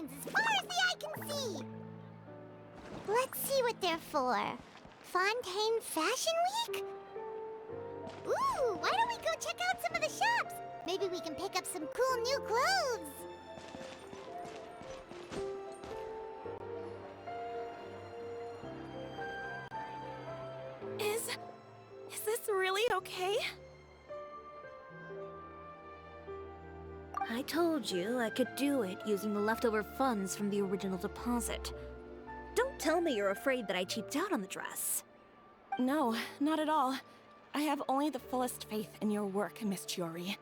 designs as far as the eye can see. Let's see what they're for. Fontaine Fashion Week? Ooh, why don't we go check out some of the shops? Maybe we can pick up some cool new clothes. Is this really okay? I told you I could do it using the leftover funds from the original deposit. Don't tell me you're afraid that I cheaped out on the dress. No, not at all. I have only the fullest faith in your work, Miss Chiori.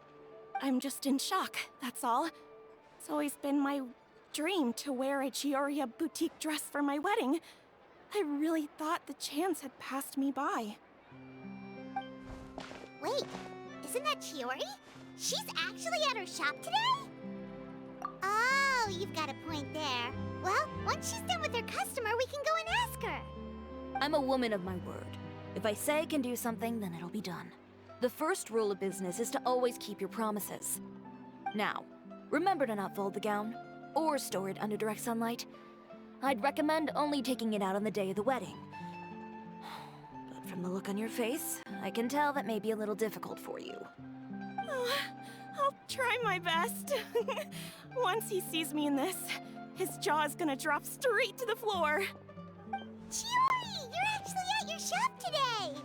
I'm just in shock, that's all. It's always been my dream to wear a Chiori boutique dress for my wedding. I really thought the chance had passed me by. Wait, isn't that Chiori? She's actually at her shop today? Oh, you've got a point there. Well, once she's done with her customer, we can go and ask her. I'm a woman of my word. If I say I can do something, then it'll be done. The first rule of business is to always keep your promises. Now, remember to not fold the gown, or store it under direct sunlight. I'd recommend only taking it out on the day of the wedding. But from the look on your face, I can tell that may be a little difficult for you. Oh, I'll try my best. Once he sees me in this, his jaw is gonna drop straight to the floor. Chiori, you're actually at your shop today!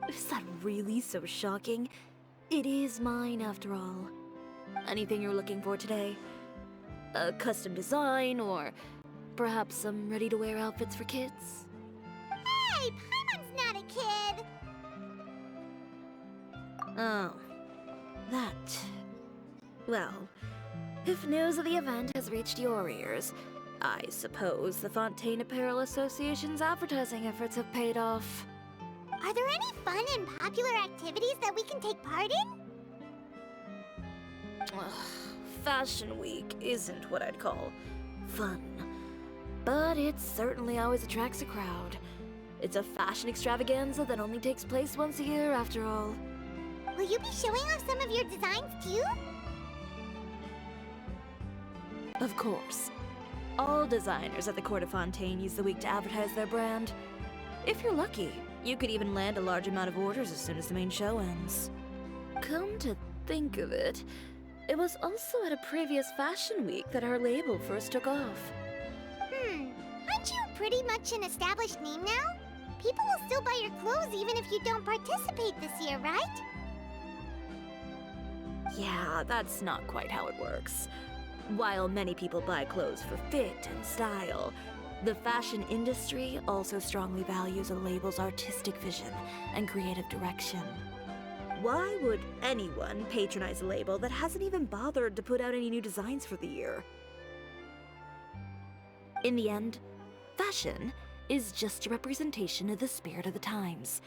Is that really so shocking? It is mine, after all. Anything you're looking for today? A custom design, or perhaps some ready-to-wear outfits for kids? Hey, Paimon's not a kid! Oh, that. Well, if news of the event has reached your ears, I suppose the Fontaine Apparel Association's advertising efforts have paid off. Are there any fun and popular activities that we can take part in? Fashion Week isn't what I'd call fun. But it certainly always attracts a crowd. It's a fashion extravaganza that only takes place once a year, after all. Will you be showing off some of your designs, too? Of course. All designers at the Court of Fontaine use the week to advertise their brand. If you're lucky, you could even land a large amount of orders as soon as the main show ends. Come to think of it, it was also at a previous fashion week that our label first took off. Aren't you pretty much an established name now? People will still buy your clothes even if you don't participate this year, right? Yeah, that's not quite how it works. While many people buy clothes for fit and style, the fashion industry also strongly values a label's artistic vision and creative direction. Why would anyone patronize a label that hasn't even bothered to put out any new designs for the year? In the end, fashion is just a representation of the spirit of the times.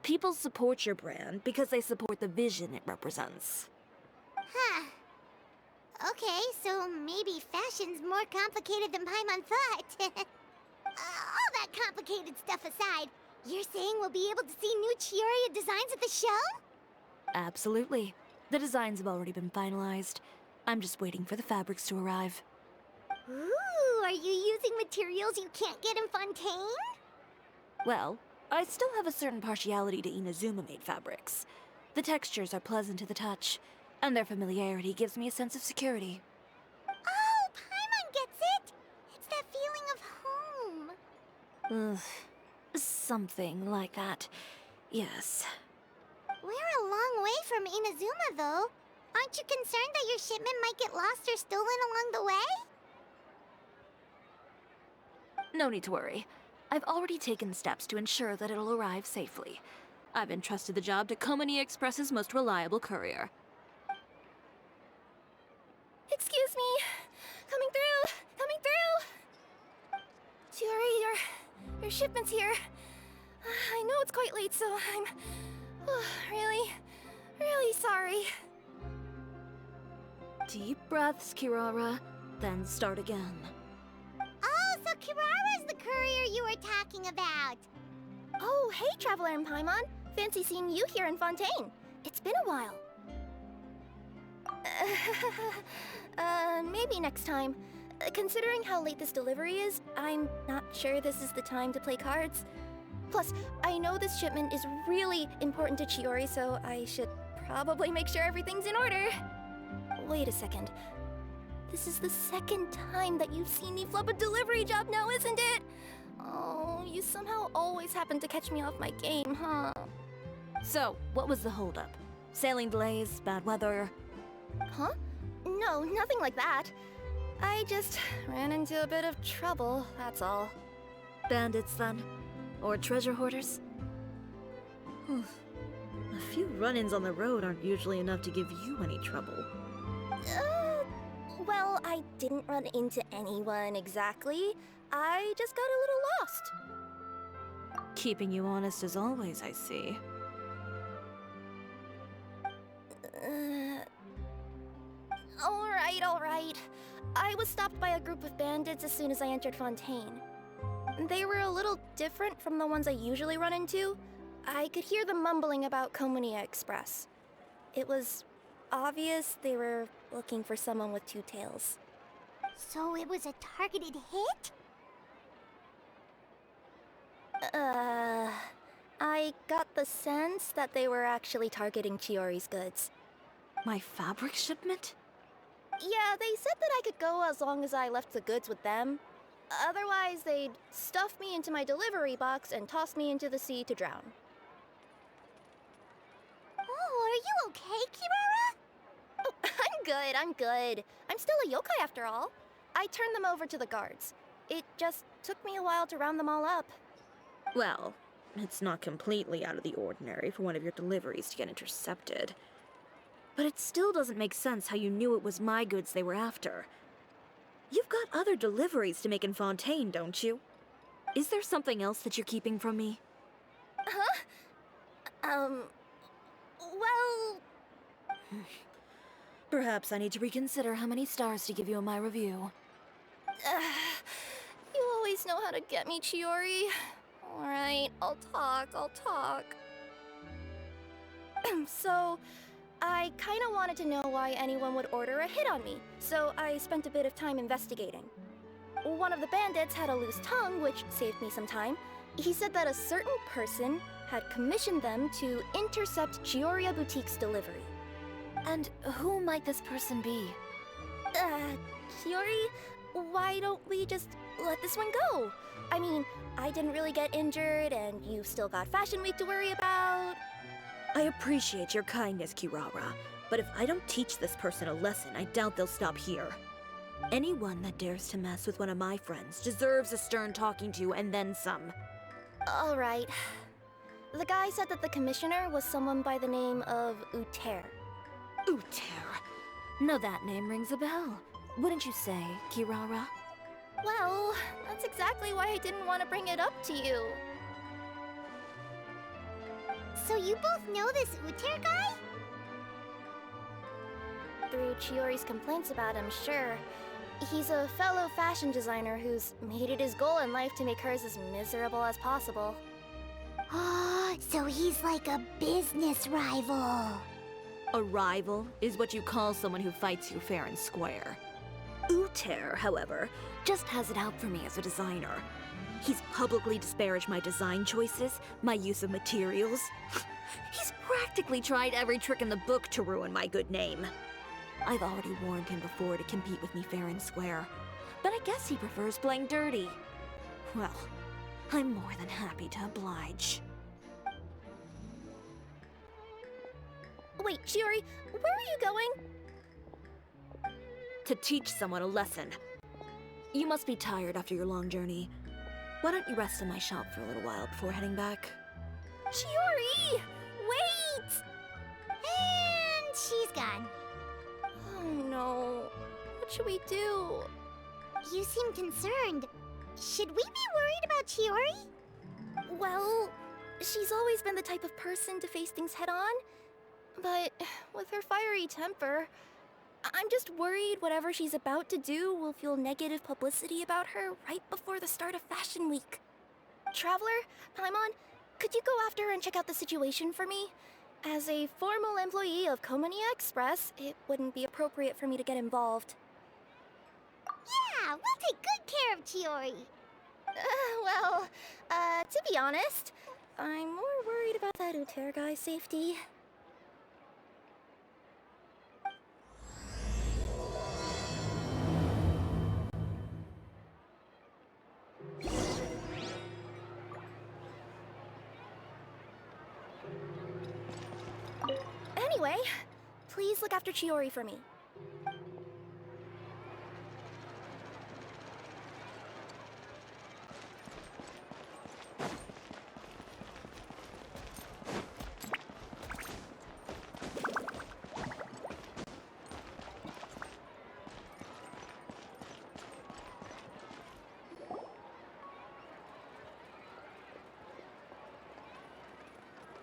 People support your brand because they support the vision it represents. Huh. Okay, so maybe fashion's more complicated than Paimon thought. All that complicated stuff aside, you're saying we'll be able to see new Chiori designs at the show? Absolutely. The designs have already been finalized. I'm just waiting for the fabrics to arrive. Ooh, are you using materials you can't get in Fontaine? Well, I still have a certain partiality to Inazuma-made fabrics. The textures are pleasant to the touch, and their familiarity gives me a sense of security. Oh, Paimon gets it! It's that feeling of home. Ugh, something like that. Yes. We're a long way from Inazuma, though. Aren't you concerned that your shipment might get lost or stolen along the way? No need to worry. I've already taken steps to ensure that it'll arrive safely. I've entrusted the job to Komani Express's most reliable courier. Excuse me! Coming through! Coming through! Chiori, your shipment's here. I know it's quite late, so I'm really sorry. Deep breaths, Kirara, then start again. Oh, so Kirara's the courier you were talking about. Oh, hey, Traveler and Paimon. Fancy seeing you here in Fontaine. It's been a while. Maybe next time. Considering how late this delivery is, I'm not sure this is the time to play cards. Plus, I know this shipment is really important to Chiori, so I should probably make sure everything's in order. Wait a second. This is the second time that you've seen me flub a delivery job now, isn't it? Oh, you somehow always happen to catch me off my game, huh? So, what was the holdup? Sailing delays, bad weather? Huh? No, nothing like that. I just ran into a bit of trouble, that's all. Bandits, then? Or treasure hoarders? A few run-ins on the road aren't usually enough to give you any trouble. Well, I didn't run into anyone exactly. I just got a little lost. Keeping you honest as always, I see. Alright. I was stopped by a group of bandits as soon as I entered Fontaine. They were a little different from the ones I usually run into. I could hear them mumbling about Komunia Express. It was obvious they were looking for someone with two tails. So it was a targeted hit? I got the sense that they were actually targeting Chiori's goods. My fabric shipment? Yeah, they said that I could go as long as I left the goods with them. Otherwise, they'd stuff me into my delivery box and toss me into the sea to drown. Oh, are you okay, Kirara? Oh, I'm good. I'm still a yokai after all. I turned them over to the guards. It just took me a while to round them all up. Well, it's not completely out of the ordinary for one of your deliveries to get intercepted. But it still doesn't make sense how you knew it was my goods they were after. You've got other deliveries to make in Fontaine, don't you? Is there something else that you're keeping from me? Well... Perhaps I need to reconsider how many stars to give you in my review. You always know how to get me, Chiori. Alright, I'll talk. So, I kinda wanted to know why anyone would order a hit on me, so I spent a bit of time investigating. One of the bandits had a loose tongue, which saved me some time. He said that a certain person had commissioned them to intercept Chioria Boutique's delivery. And who might this person be? Chiori, why don't we just let this one go? I mean, I didn't really get injured, and you've still got Fashion Week to worry about. I appreciate your kindness, Kirara, but if I don't teach this person a lesson, I doubt they'll stop here. Anyone that dares to mess with one of my friends deserves a stern talking to and then some. Alright. The guy said that the commissioner was someone by the name of Uter. Uter. No, that name rings a bell. Wouldn't you say, Kirara? Well, that's exactly why I didn't want to bring it up to you. So you both know this Uter guy? Through Chiori's complaints about him, sure. He's a fellow fashion designer who's made it his goal in life to make hers as miserable as possible. Oh, so he's like a business rival. A rival is what you call someone who fights you fair and square. Uter, however, just has it out for me as a designer. He's publicly disparaged my design choices, my use of materials. He's practically tried every trick in the book to ruin my good name. I've already warned him before to compete with me fair and square, but I guess he prefers playing dirty. Well, I'm more than happy to oblige. Wait, Chiori, where are you going? To teach someone a lesson. You must be tired after your long journey. Why don't you rest in my shop for a little while before heading back? Chiori! Wait! And she's gone. Oh no. What should we do? You seem concerned. Should we be worried about Chiori? Well, she's always been the type of person to face things head on. But with her fiery temper, I'm just worried whatever she's about to do will feel negative publicity about her right before the start of Fashion Week. Traveler, Paimon, could you go after her and check out the situation for me? As a formal employee of Komunia Express, it wouldn't be appropriate for me to get involved. Yeah, Chiori? To be honest, I'm more worried about that Uter guy's safety. Anyway, please look after Chiori for me.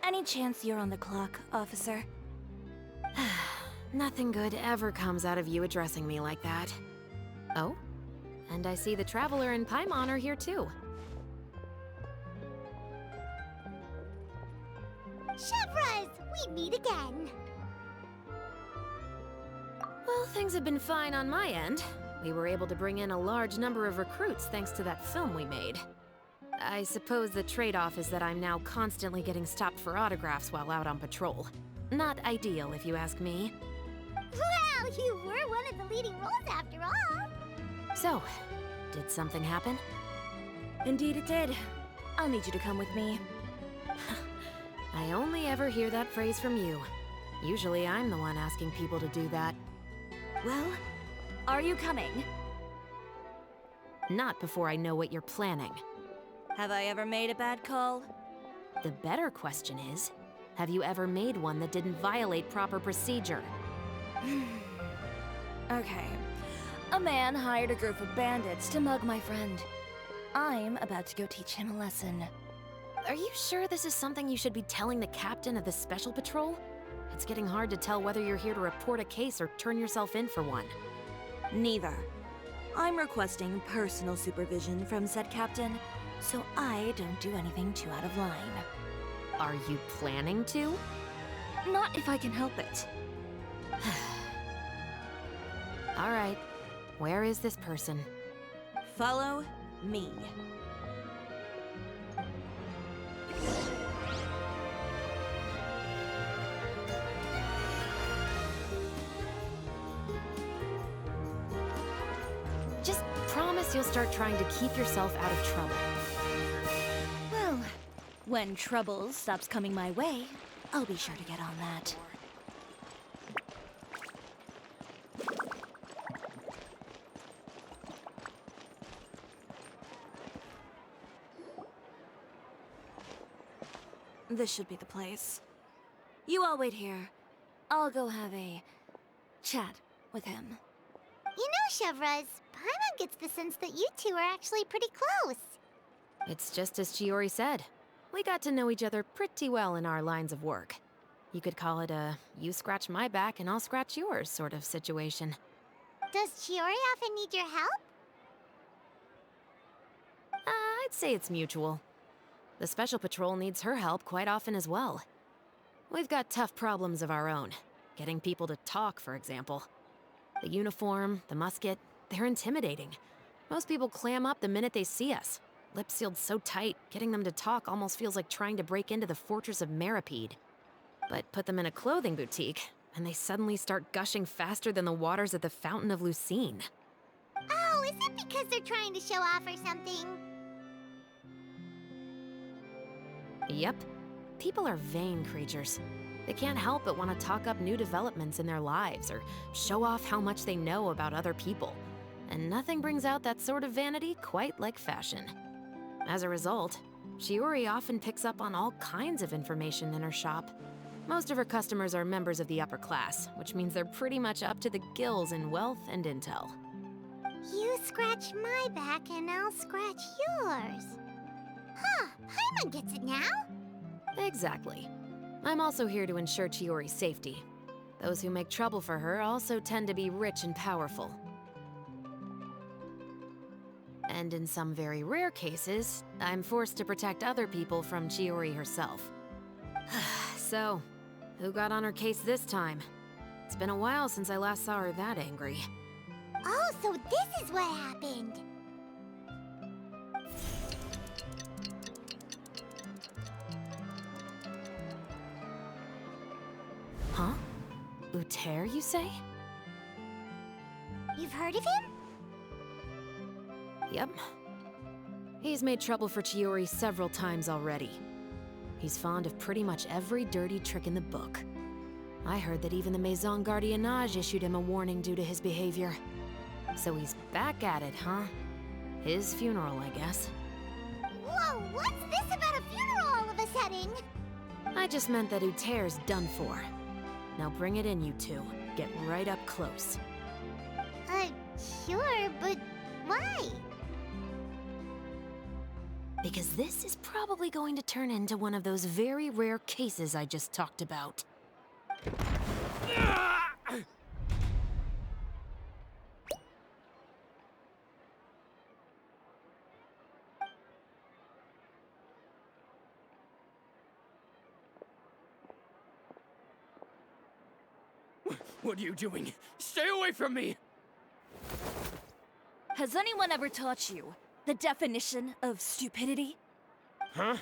Any chance you're on the clock, officer? Nothing good ever comes out of you addressing me like that. Oh? And I see the Traveler and Paimon are here too. Chevras, we meet again. Well, things have been fine on my end. We were able to bring in a large number of recruits thanks to that film we made. I suppose the trade-off is that I'm now constantly getting stopped for autographs while out on patrol. Not ideal, if you ask me. Well, you were one of the leading roles after all. So, did something happen? Indeed it did. I'll need you to come with me. I only ever hear that phrase from you. Usually I'm the one asking people to do that. Well, are you coming? Not before I know what you're planning. Have I ever made a bad call? The better question is, have you ever made one that didn't violate proper procedure? Okay. A man hired a group of bandits to mug my friend. I'm about to go teach him a lesson. Are you sure this is something you should be telling the captain of the Special Patrol? It's getting hard to tell whether you're here to report a case or turn yourself in for one. Neither. I'm requesting personal supervision from said captain, so I don't do anything too out of line. Are you planning to? Not if I can help it. All right. Where is this person? Follow me. Just promise you'll start trying to keep yourself out of trouble. Well, when trouble stops coming my way, I'll be sure to get on that. This should be the place. You all wait here. I'll go have a chat with him. You know, Chevras, Paimon gets the sense that you two are actually pretty close. It's just as Chiori said. We got to know each other pretty well in our lines of work. You could call it a you scratch my back and I'll scratch yours sort of situation. Does Chiori often need your help? I'd say it's mutual. The Special Patrol needs her help quite often as well. We've got tough problems of our own. Getting people to talk, for example. The uniform, the musket, they're intimidating. Most people clam up the minute they see us. Lips sealed so tight, getting them to talk almost feels like trying to break into the fortress of Meripede. But put them in a clothing boutique, and they suddenly start gushing faster than the waters at the Fountain of Lucine. Oh, is it because they're trying to show off or something? Yep. People are vain creatures. They can't help but want to talk up new developments in their lives or show off how much they know about other people. And nothing brings out that sort of vanity quite like fashion. As a result, Chiori often picks up on all kinds of information in her shop. Most of her customers are members of the upper class, which means they're pretty much up to the gills in wealth and intel. You scratch my back and I'll scratch yours. Huh, Paimon gets it now. Exactly. I'm also here to ensure Chiori's safety. Those who make trouble for her also tend to be rich and powerful. And in some very rare cases, I'm forced to protect other people from Chiori herself. So, who got on her case this time? It's been a while since I last saw her that angry. Oh, so this is what happened. Uter, you say? You've heard of him? Yep. He's made trouble for Chiori several times already. He's fond of pretty much every dirty trick in the book. I heard that even the Maison Gardiennage issued him a warning due to his behavior. So he's back at it, huh? His funeral, I guess. Whoa, what's this about a funeral all of a sudden? I just meant that Uter's done for. Now bring it in, you two. Get right up close. Sure, but why? Because this is probably going to turn into one of those very rare cases I just talked about. What are you doing? Stay away from me! Has anyone ever taught you the definition of stupidity? Huh?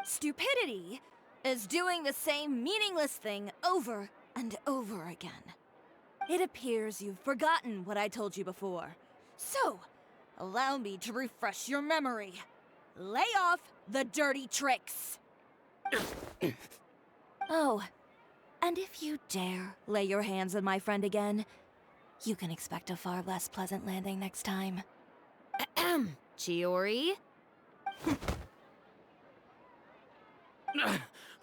Stupidity is doing the same meaningless thing over and over again. It appears you've forgotten what I told you before. So, allow me to refresh your memory. Lay off the dirty tricks. Oh, and if you dare lay your hands on my friend again, you can expect a far less pleasant landing next time. Ahem. Chiori?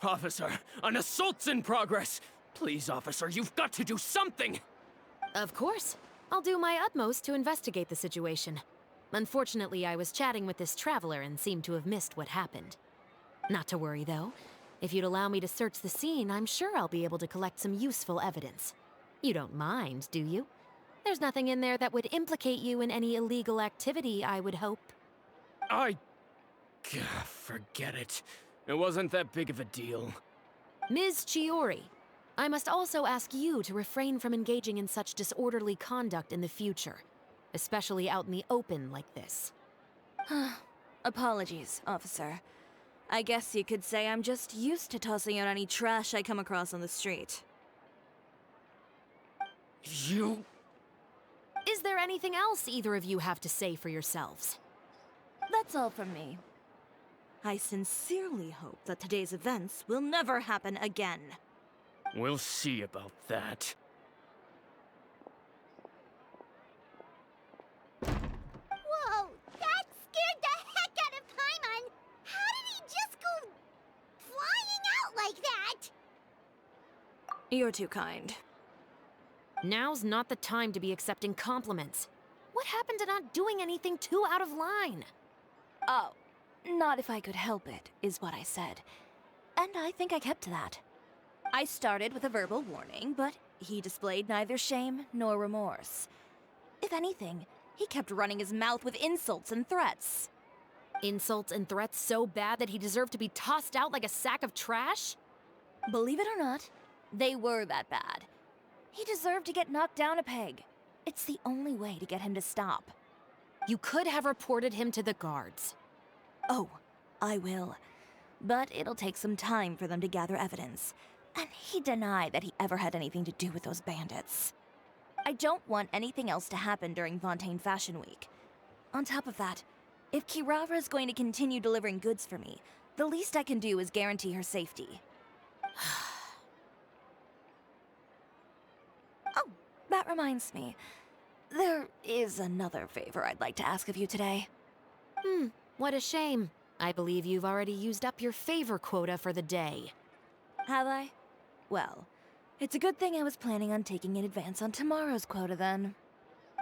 Officer, an assault's in progress! Please, officer, you've got to do something! Of course. I'll do my utmost to investigate the situation. Unfortunately, I was chatting with this traveler and seemed to have missed what happened. Not to worry, though. If you'd allow me to search the scene, I'm sure I'll be able to collect some useful evidence. You don't mind, do you? There's nothing in there that would implicate you in any illegal activity, I would hope. Forget it. It wasn't that big of a deal. Ms. Chiori, I must also ask you to refrain from engaging in such disorderly conduct in the future, especially out in the open like this. Apologies, officer. I guess you could say I'm just used to tossing out any trash I come across on the street. You... Is there anything else either of you have to say for yourselves? That's all from me. I sincerely hope that today's events will never happen again. We'll see about that. Whoa, that scared the heck out of Paimon! How did he just go flying out like that? You're too kind. Now's not the time to be accepting compliments. What happened to not doing anything too out of line? Oh, not if I could help it, is what I said. And I think I kept to that. I started with a verbal warning, but he displayed neither shame nor remorse. If anything, he kept running his mouth with insults and threats. Insults and threats so bad that he deserved to be tossed out like a sack of trash? Believe it or not, they were that bad. He deserved to get knocked down a peg. It's the only way to get him to stop. You could have reported him to the guards. Oh, I will. But it'll take some time for them to gather evidence. And he denied that he ever had anything to do with those bandits. I don't want anything else to happen during Fontaine Fashion Week. On top of that, if Kirara is going to continue delivering goods for me, the least I can do is guarantee her safety. Oh, that reminds me. There is another favor I'd like to ask of you today. What a shame. I believe you've already used up your favor quota for the day. Have I? Well, it's a good thing I was planning on taking an advance on tomorrow's quota then.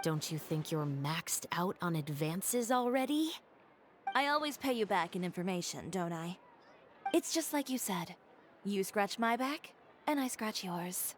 Don't you think you're maxed out on advances already? I always pay you back in information, don't I? It's just like you said. You scratch my back, and I scratch yours.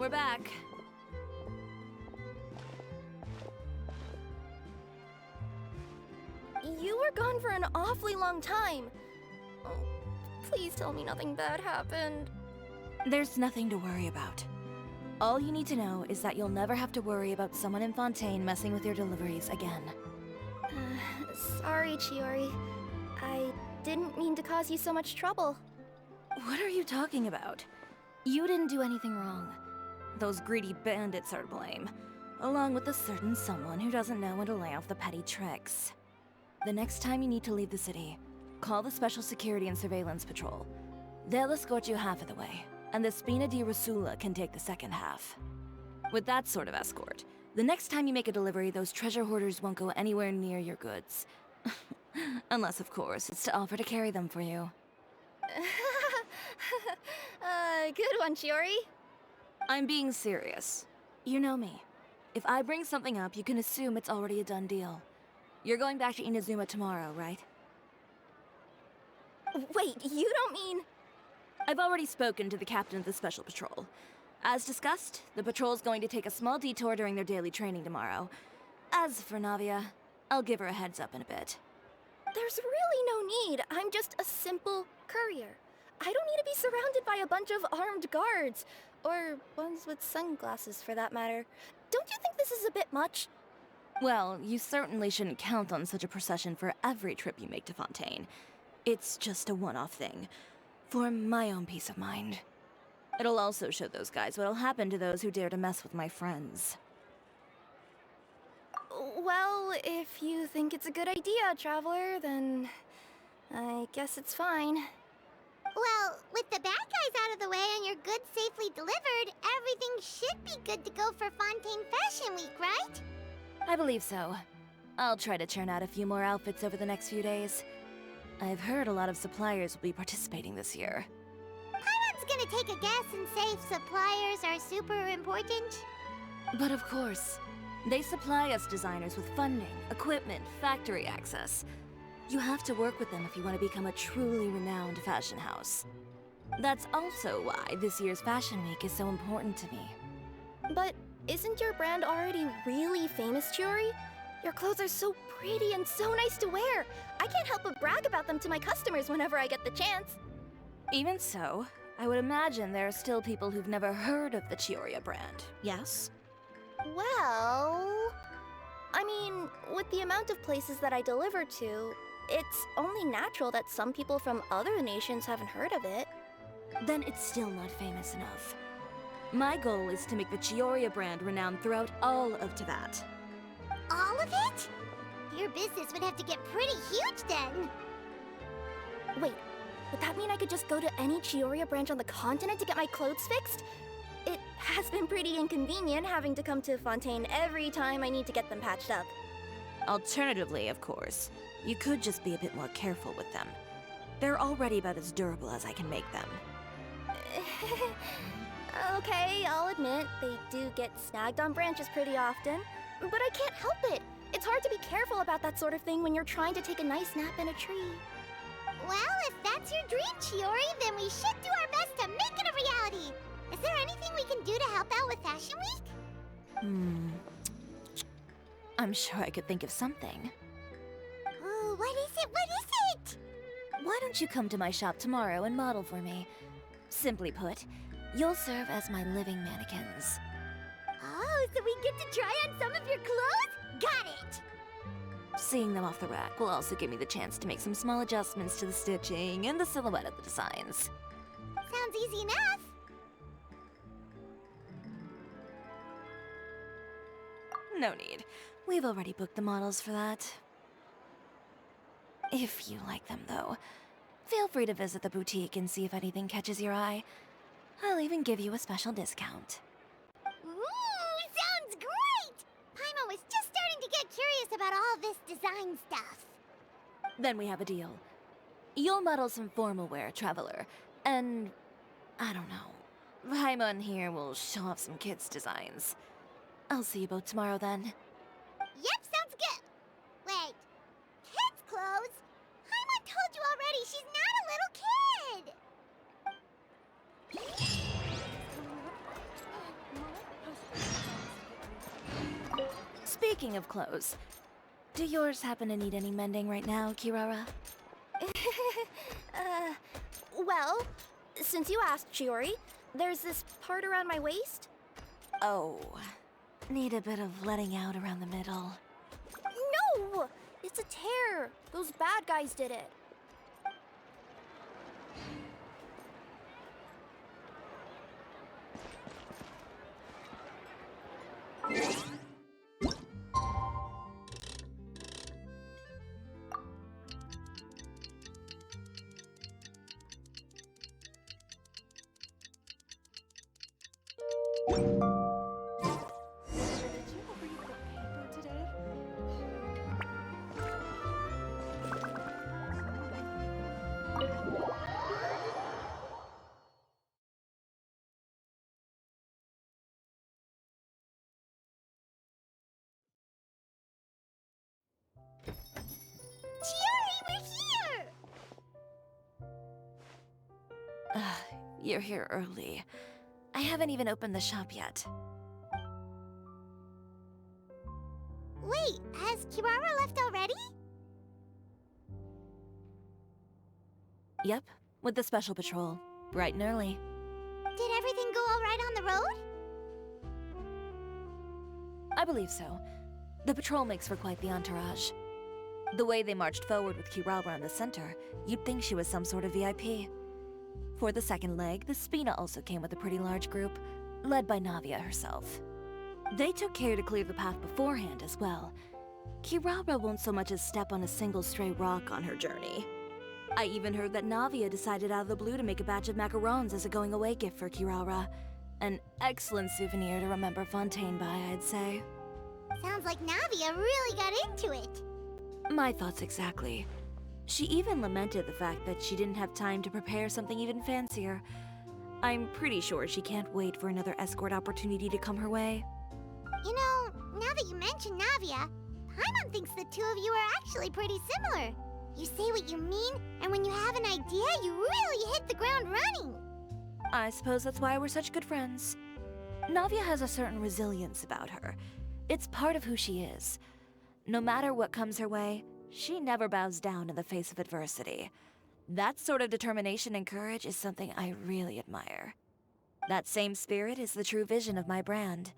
we're back. You were gone for an awfully long time. Oh, please tell me nothing bad happened. There's nothing to worry about. All you need to know is that you'll never have to worry about someone in Fontaine messing with your deliveries again. Sorry, Chiori. I didn't mean to cause you so much trouble. What are you talking about? You didn't do anything wrong. Those greedy bandits are to blame, along with a certain someone who doesn't know when to lay off the petty tricks. The next time you need to leave the city, call the Special Security and Surveillance Patrol. They'll escort you half of the way, and the Spina di Rasula can take the second half. With that sort of escort, the next time you make a delivery, those treasure hoarders won't go anywhere near your goods. Unless, of course, it's to offer to carry them for you. Good one, Chiori. I'm being serious. You know me. If I bring something up, you can assume it's already a done deal. You're going back to Inazuma tomorrow, right? Wait, you don't mean... I've already spoken to the captain of the Special Patrol. As discussed, the patrol's going to take a small detour during their daily training tomorrow. As for Navia, I'll give her a heads up in a bit. There's really no need. I'm just a simple courier. I don't need to be surrounded by a bunch of armed guards. Or ones with sunglasses, for that matter. Don't you think this is a bit much? Well, you certainly shouldn't count on such a procession for every trip you make to Fontaine. It's just a one-off thing, for my own peace of mind. It'll also show those guys what'll happen to those who dare to mess with my friends. Well, if you think it's a good idea, Traveler, then I guess it's fine. Well, with the bad guys out of the way and your goods safely delivered, everything should be good to go for Fontaine Fashion Week, right? I believe so. I'll try to churn out a few more outfits over the next few days. I've heard a lot of suppliers will be participating this year. Paimon's gonna take a guess and say suppliers are super important. But of course, they supply us designers with funding, equipment, factory access. You have to work with them if you want to become a truly renowned fashion house. That's also why this year's Fashion Week is so important to me. But isn't your brand already really famous, Chiori? Your clothes are so pretty and so nice to wear. I can't help but brag about them to my customers whenever I get the chance. Even so, I would imagine there are still people who've never heard of the Chiori brand, yes? Well... I mean, with the amount of places that I deliver to, it's only natural that some people from other nations haven't heard of it. Then it's still not famous enough. My goal is to make the Chiori brand renowned throughout all of Teyvat. All of it? Your business would have to get pretty huge then. Wait, would that mean I could just go to any Chiori branch on the continent to get my clothes fixed? It has been pretty inconvenient having to come to Fontaine every time I need to get them patched up. Alternatively, of course, you could just be a bit more careful with them. They're already about as durable as I can make them. Okay, I'll admit, they do get snagged on branches pretty often, but I can't help it. It's hard to be careful about that sort of thing when you're trying to take a nice nap in a tree. Well, if that's your dream, Chiori, then we should do our best to make it a reality. Is there anything we can do to help out with Fashion Week? I'm sure I could think of something. Oh, what is it? What is it? Why don't you come to my shop tomorrow and model for me? Simply put, you'll serve as my living mannequins. Oh, so we get to try on some of your clothes? Got it! Seeing them off the rack will also give me the chance to make some small adjustments to the stitching and the silhouette of the designs. Sounds easy enough. No need. We've already booked the models for that. If you like them, though, feel free to visit the boutique and see if anything catches your eye. I'll even give you a special discount. Ooh, sounds great! Paimon was just starting to get curious about all this design stuff. Then we have a deal. You'll model some formal wear, Traveler, and... I don't know. Paimon here will show off some kids' designs. I'll see you both tomorrow, then. Yep, sounds good. Wait, kids' clothes? Paimon told you already she's not a little kid. Speaking of clothes, do yours happen to need any mending right now, Kirara? Well, since you asked, Chiori, there's this part around my waist. Oh, need a bit of letting out around the middle. No! It's a tear. Those bad guys did it. Chiori, we're here! You're here early. I haven't even opened the shop yet. Wait, has Kirara left already? Yep, with the special patrol. Bright and early. Did everything go all right on the road? I believe so. The patrol makes for quite the entourage. The way they marched forward with Kirara in the center, you'd think she was some sort of VIP. For the second leg, the Spina also came with a pretty large group, led by Navia herself. They took care to clear the path beforehand as well. Kirara won't so much as step on a single stray rock on her journey. I even heard that Navia decided out of the blue to make a batch of macarons as a going-away gift for Kirara. An excellent souvenir to remember Fontaine by, I'd say. Sounds like Navia really got into it. My thoughts exactly. She even lamented the fact that she didn't have time to prepare something even fancier. I'm pretty sure she can't wait for another escort opportunity to come her way. You know, now that you mention Navia, Paimon thinks the two of you are actually pretty similar. You say what you mean, and when you have an idea, you really hit the ground running. I suppose that's why we're such good friends. Navia has a certain resilience about her. It's part of who she is. No matter what comes her way, she never bows down in the face of adversity. That sort of determination and courage is something I really admire. That same spirit is the true vision of my brand.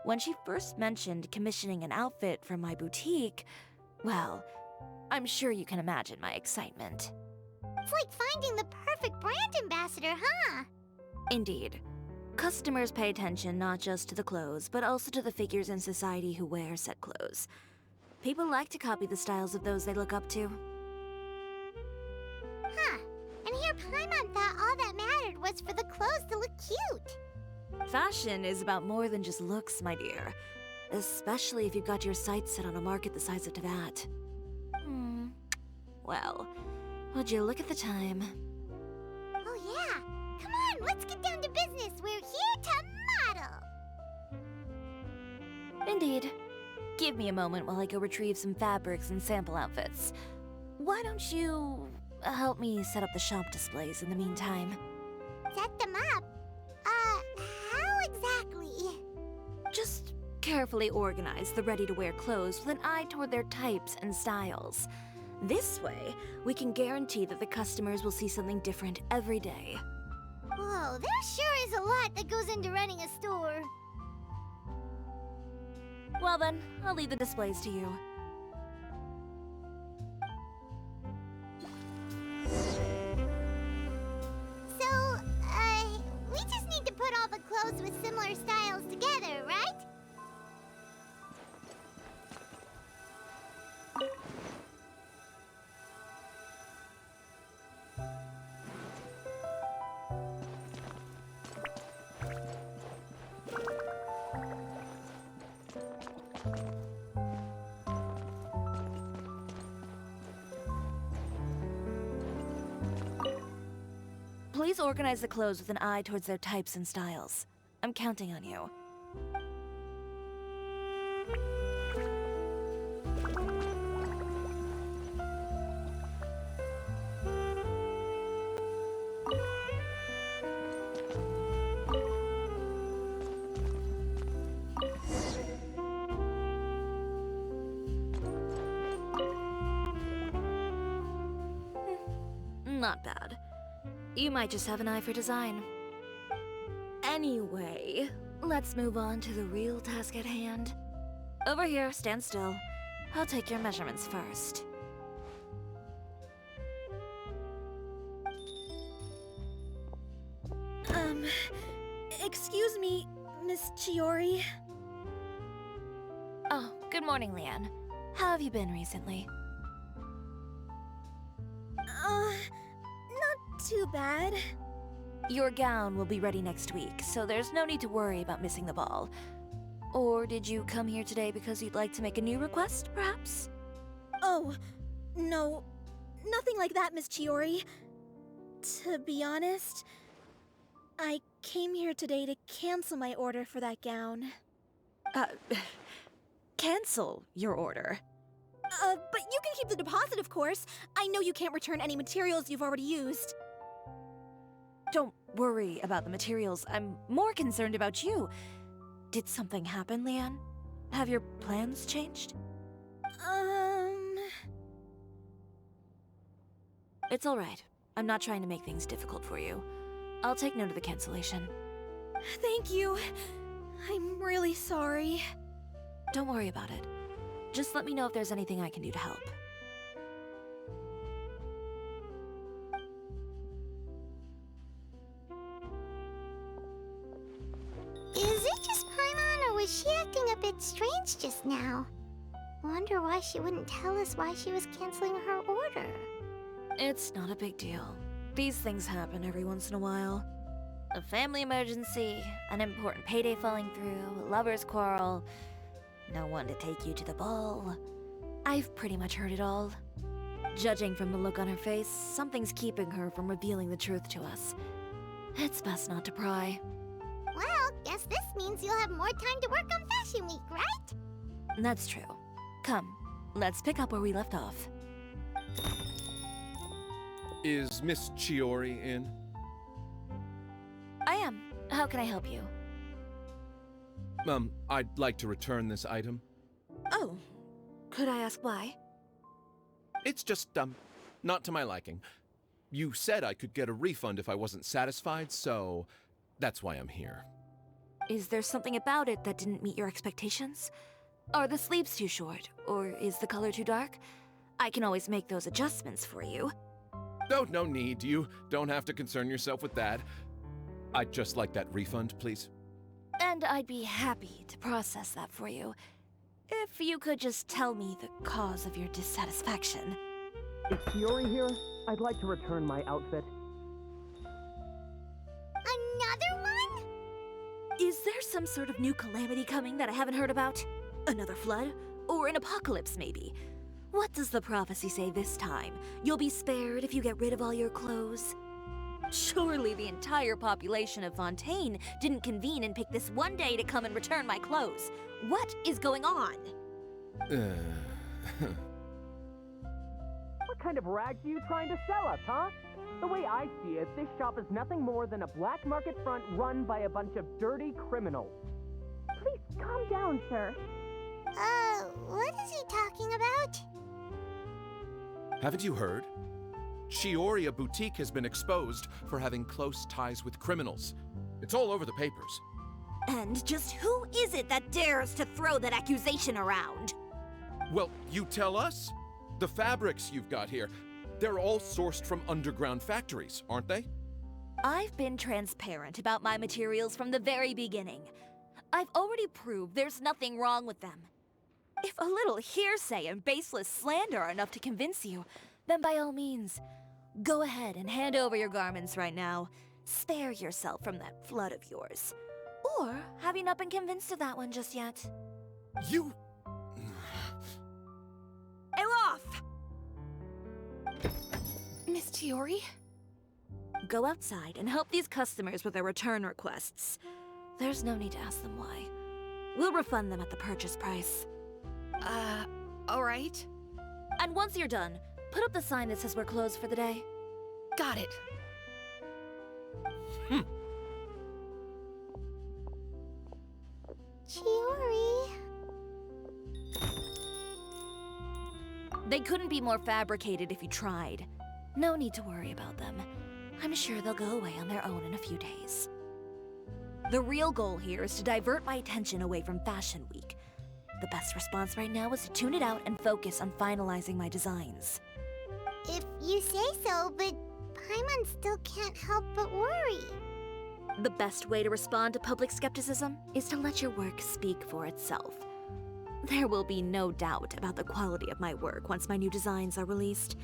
When she first mentioned commissioning an outfit from my boutique, well, I'm sure you can imagine my excitement. It's like finding the perfect brand ambassador, huh? Indeed. Customers pay attention not just to the clothes, but also to the figures in society who wear said clothes. People like to copy the styles of those they look up to. Huh. And here Paimon thought all that mattered was for the clothes to look cute. Fashion is about more than just looks, my dear. Especially if you've got your sights set on a market the size of Teyvat. Well, would you look at the time? Oh yeah. Come on, let's get down to business. We're here to model. Indeed. Give me a moment while I go retrieve some fabrics and sample outfits. Why don't you help me set up the shop displays in the meantime? Set them up? How exactly? Just carefully organize the ready-to-wear clothes with an eye toward their types and styles. This way, we can guarantee that the customers will see something different every day. Whoa, there sure is a lot that goes into running a store. Well then, I'll leave the displays to you. So, we just need to put all the clothes with similar styles together, right? Please organize the clothes with an eye towards their types and styles. I'm counting on you. Not bad. You might just have an eye for design. Anyway, let's move on to the real task at hand. Over here, stand still. I'll take your measurements first. Excuse me, Miss Chiori. Oh, good morning, Leanne. How have you been recently? Not too bad. Your gown will be ready next week, so there's no need to worry about missing the ball. Or did you come here today because you'd like to make a new request, perhaps? Oh, no. Nothing like that, Miss Chiori. To be honest, I came here today to cancel my order for that gown. Cancel your order. But you can keep the deposit, of course. I know you can't return any materials you've already used. Don't worry about the materials. I'm more concerned about you. Did something happen, Leanne? Have your plans changed? It's alright. I'm not trying to make things difficult for you. I'll take note of the cancellation. Thank you. I'm really sorry. Don't worry about it. Just let me know if there's anything I can do to help. Is it just Paimon, or was she acting a bit strange just now? Wonder why she wouldn't tell us why she was canceling her order. It's not a big deal. These things happen every once in a while. A family emergency, an important payday falling through, a lover's quarrel, no one to take you to the ball. I've pretty much heard it all. Judging from the look on her face, something's keeping her from revealing the truth to us. It's best not to pry. Well, guess this means you'll have more time to work on Fashion Week, right? That's true. Come, let's pick up where we left off. Is Miss Chiori in? I am. How can I help you? I'd like to return this item. Oh, could I ask why? It's just, not to my liking. You said I could get a refund if I wasn't satisfied, so that's why I'm here. Is there something about it that didn't meet your expectations? Are the sleeves too short, or is the color too dark? I can always make those adjustments for you. Oh, no need. You don't have to concern yourself with that. I'd just like that refund, please. And I'd be happy to process that for you. If you could just tell me the cause of your dissatisfaction. Is Chiori here? I'd like to return my outfit. Another one? Is there some sort of new calamity coming that I haven't heard about? Another flood? Or an apocalypse, maybe? What does the prophecy say this time? You'll be spared if you get rid of all your clothes? Surely the entire population of Fontaine didn't convene and pick this one day to come and return my clothes. What is going on? What kind of rags are you trying to sell us, huh? The way I see it, this shop is nothing more than a black market front run by a bunch of dirty criminals. Please calm down, sir. What is he talking about? Haven't you heard? Chiori Boutique has been exposed for having close ties with criminals. It's all over the papers. And just who is it that dares to throw that accusation around? Well, you tell us. The fabrics you've got here, they're all sourced from underground factories, aren't they? I've been transparent about my materials from the very beginning. I've already proved there's nothing wrong with them. If a little hearsay and baseless slander are enough to convince you, then by all means, go ahead and hand over your garments right now. Spare yourself from that flood of yours. Or have you not been convinced of that one just yet? You... Elof! Miss Chiori? Go outside and help these customers with their return requests. There's no need to ask them why. We'll refund them at the purchase price. Alright. And once you're done, put up the sign that says we're closed for the day. Got it. Chiori. They couldn't be more fabricated if you tried. No need to worry about them. I'm sure they'll go away on their own in a few days. The real goal here is to divert my attention away from Fashion Week. The best response right now is to tune it out and focus on finalizing my designs. If you say so, but Paimon still can't help but worry. The best way to respond to public skepticism is to let your work speak for itself. There will be no doubt about the quality of my work once my new designs are released.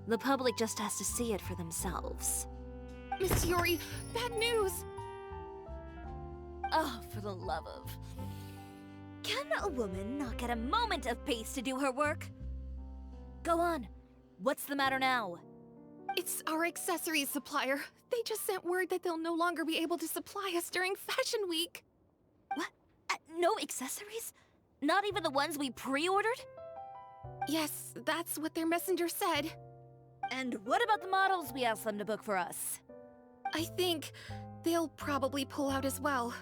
The public just has to see it for themselves. Miss Chiori, bad news! Oh, for the love of... Can a woman not get a moment of peace to do her work? Go on. What's the matter now? It's our accessories supplier. They just sent word that they'll no longer be able to supply us during Fashion Week. What? No accessories? Not even the ones we pre-ordered? Yes, that's what their messenger said. And what about the models we asked them to book for us? I think they'll probably pull out as well.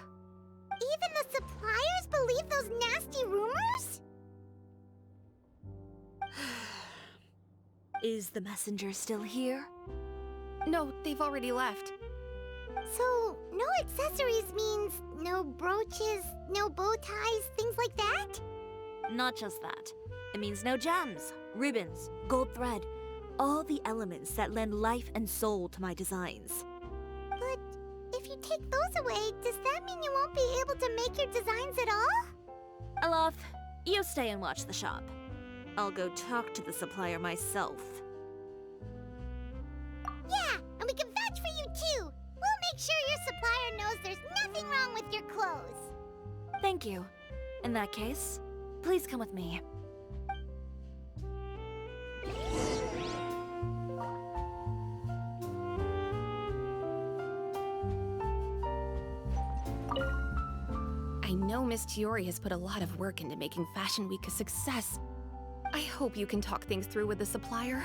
Even the suppliers believe those nasty rumors? Is the messenger still here? No, they've already left. So, no accessories means no brooches, no bow ties, things like that? Not just that. It means no gems, ribbons, gold thread, all the elements that lend life and soul to my designs. But if you take those away, does that mean you won't be able to make your designs at all? Alof, you stay and watch the shop. I'll go talk to the supplier myself. Yeah, and we can vouch for you too. We'll make sure your supplier knows there's nothing wrong with your clothes. Thank you. In that case, please come with me. I know Miss Chiori has put a lot of work into making Fashion Week a success. I hope you can talk things through with the supplier.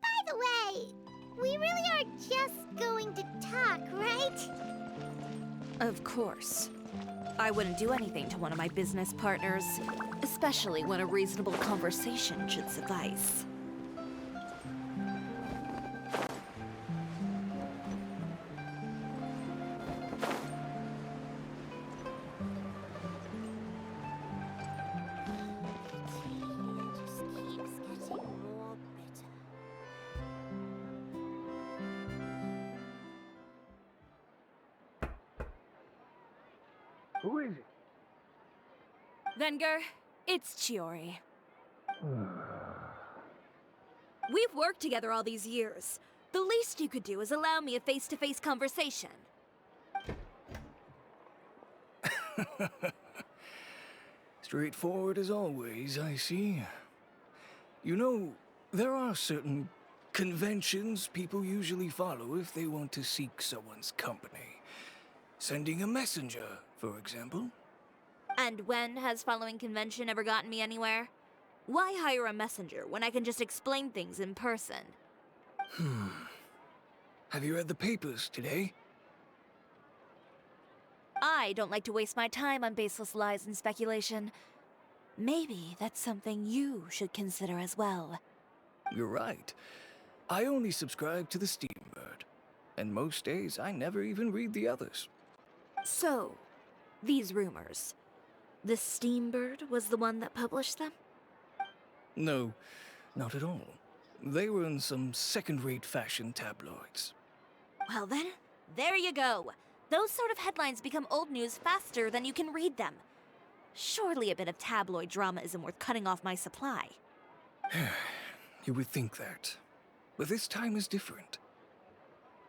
By the way, we really are just going to talk, right? Of course. I wouldn't do anything to one of my business partners, especially when a reasonable conversation should suffice. Who is it? Venger, it's Chiori. We've worked together all these years. The least you could do is allow me a face-to-face conversation. Straightforward as always, I see. You know, there are certain conventions people usually follow if they want to seek someone's company. Sending a messenger, for example. And when has following convention ever gotten me anywhere? Why hire a messenger when I can just explain things in person? Have you read the papers today? I don't like to waste my time on baseless lies and speculation. Maybe that's something you should consider as well. You're right. I only subscribe to the Steambird. And most days, I never even read the others. So, these rumors. The Steambird was the one that published them? No, not at all. They were in some second-rate fashion tabloids. Well then, there you go. Those sort of headlines become old news faster than you can read them. Surely a bit of tabloid drama isn't worth cutting off my supply. You would think that. But this time is different.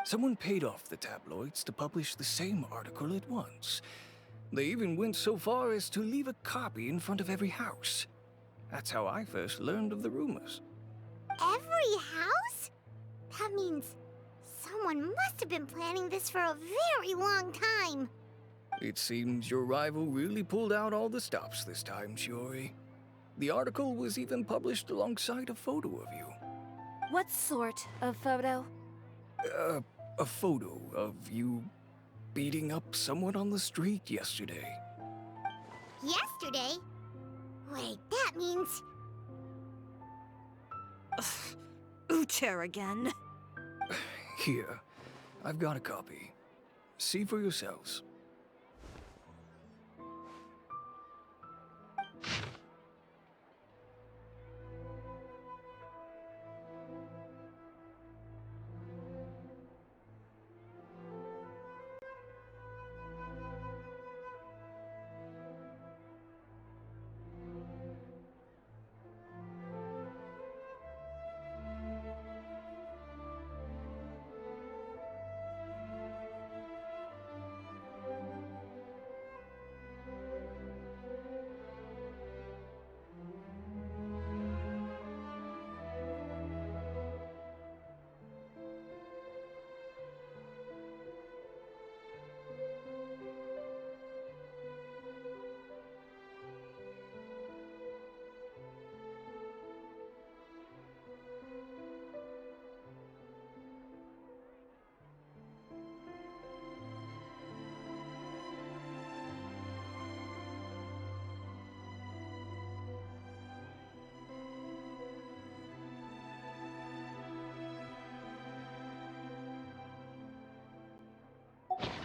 Someone paid off the tabloids to publish the same article at once. They even went so far as to leave a copy in front of every house. That's how I first learned of the rumors. every house? That means someone must have been planning this for a very long time. It seems your rival really pulled out all the stops this time, Chiori. The article was even published alongside a photo of you. What sort of photo? A photo of you beating up someone on the street yesterday. Yesterday? Wait, that means... Uter again. Here, I've got a copy. See for yourselves.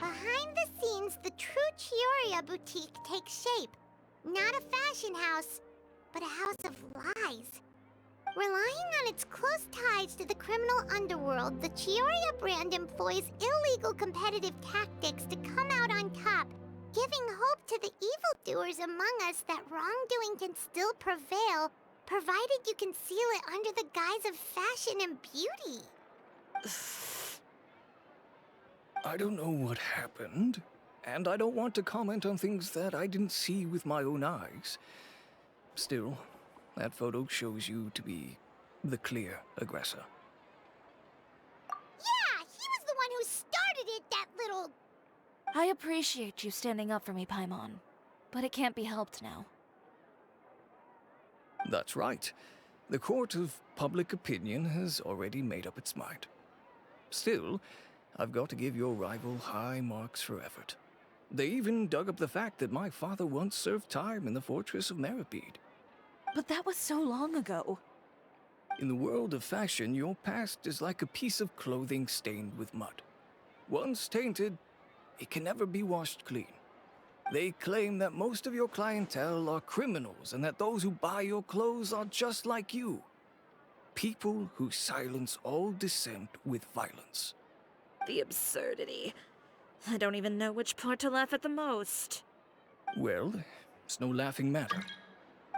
Behind the scenes, the true Chiori boutique takes shape. Not a fashion house, but a house of lies. Relying on its close ties to the criminal underworld, the Chiori brand employs illegal competitive tactics to come out on top, giving hope to the evildoers among us that wrongdoing can still prevail, provided you conceal it under the guise of fashion and beauty. I don't know what happened, and I don't want to comment on things that I didn't see with my own eyes. Still, that photo shows you to be the clear aggressor. Yeah, he was the one who started it, that little... I appreciate you standing up for me, Paimon, but it can't be helped now. That's right. The court of public opinion has already made up its mind. Still, I've got to give your rival high marks for effort. They even dug up the fact that my father once served time in the fortress of Meripede. But that was so long ago. In the world of fashion, your past is like a piece of clothing stained with mud. Once tainted, it can never be washed clean. They claim that most of your clientele are criminals and that those who buy your clothes are just like you. People who silence all dissent with violence. The absurdity. I don't even know which part to laugh at the most. Well, it's no laughing matter.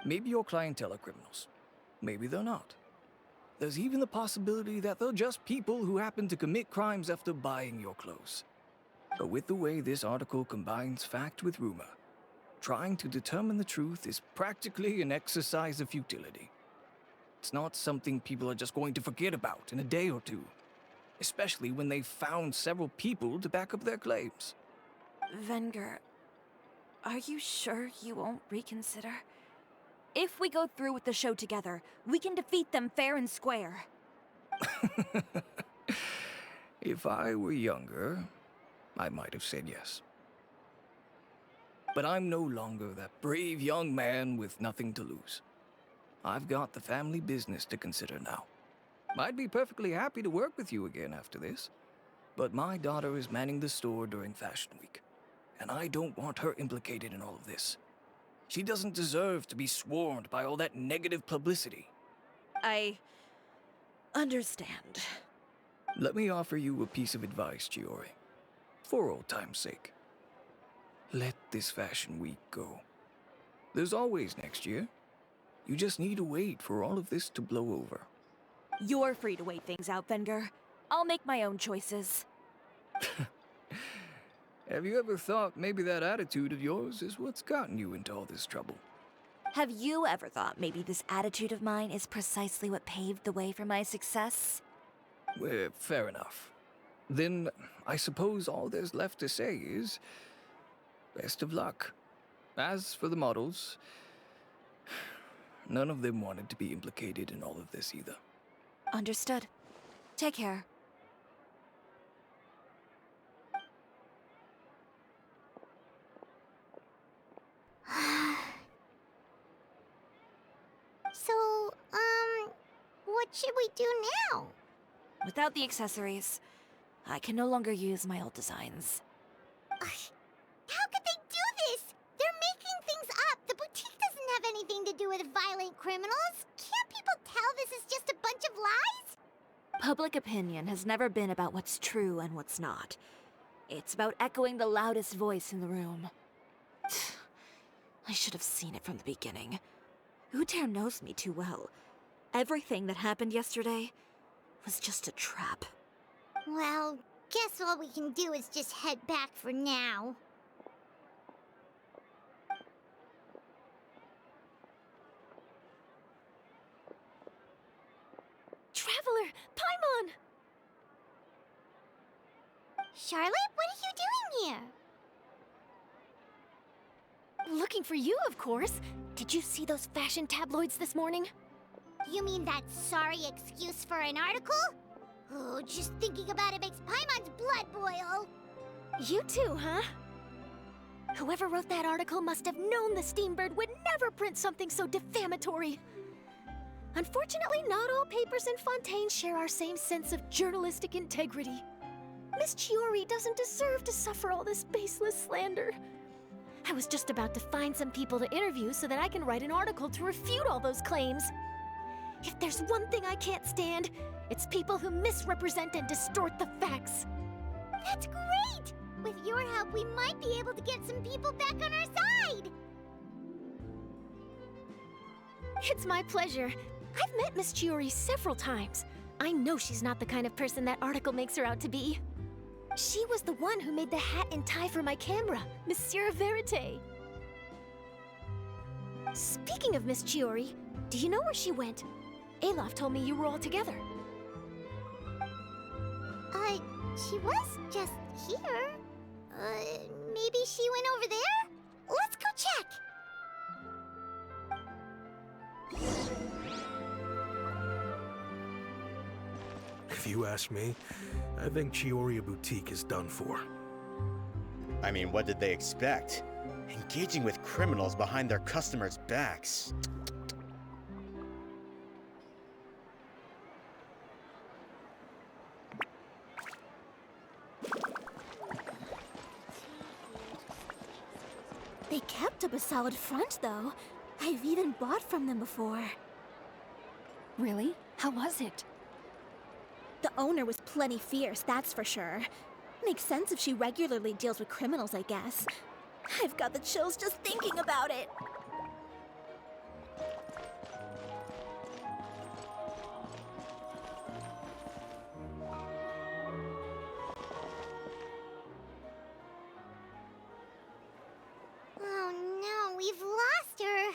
Maybe your clientele are criminals. Maybe they're not. There's even the possibility that they're just people who happen to commit crimes after buying your clothes. But with the way this article combines fact with rumor, trying to determine the truth is practically an exercise of futility. It's not something people are just going to forget about in a day or two, especially when they've found several people to back up their claims. Venger, are you sure you won't reconsider? If we go through with the show together, we can defeat them fair and square. If I were younger, I might have said yes. But I'm no longer that brave young man with nothing to lose. I've got the family business to consider now. I'd be perfectly happy to work with you again after this, but my daughter is manning the store during Fashion Week, and I don't want her implicated in all of this. She doesn't deserve to be swarmed by all that negative publicity. I understand. Let me offer you a piece of advice, Chiori. For old time's sake. Let this Fashion Week go. There's always next year. You just need to wait for all of this to blow over. You're free to wait things out, Venger. I'll make my own choices. Have you ever thought maybe that attitude of yours is what's gotten you into all this trouble? Have you ever thought maybe this attitude of mine is precisely what paved the way for my success? Well, fair enough. Then I suppose all there's left to say is best of luck. As for the models, none of them wanted to be implicated in all of this either. Understood. Take care. So, what should we do now? Without the accessories, I can no longer use my old designs. How could they do this? They're making things up. The boutique doesn't have anything to do with violent criminals. Can't people tell this is just a bunch of lies? Public opinion has never been about what's true and what's not. It's about echoing the loudest voice in the room. I should have seen it from the beginning. Uter knows me too well. Everything that happened yesterday was just a trap. Well, guess all we can do is just head back for now. Traveler! Paimon! Charlotte, what are you doing here? Looking for you, of course. Did you see those fashion tabloids this morning? You mean that sorry excuse for an article? Oh, just thinking about it makes Paimon's blood boil. You too, huh? Whoever wrote that article must have known the Steambird would never print something so defamatory. Unfortunately, not all papers in Fontaine share our same sense of journalistic integrity. Miss Chiori doesn't deserve to suffer all this baseless slander. I was just about to find some people to interview so that I can write an article to refute all those claims. If there's one thing I can't stand, it's people who misrepresent and distort the facts. That's great! With your help, we might be able to get some people back on our side! It's my pleasure. I've met Miss Chiori several times. I know she's not the kind of person that article makes her out to be. She was the one who made the hat and tie for my camera, Monsieur Verite. Speaking of Miss Chiori, do you know where she went? Alof told me you were all together. She was just here. Maybe she went over there? Let's go check. If you ask me, I think Chiori Boutique is done for. I mean, what did they expect? Engaging with criminals behind their customers' backs. They kept up a solid front, though. I've even bought from them before. Really? How was it? The owner was plenty fierce, that's for sure. Makes sense if she regularly deals with criminals, I guess. I've got the chills just thinking about it. Oh no, we've lost her.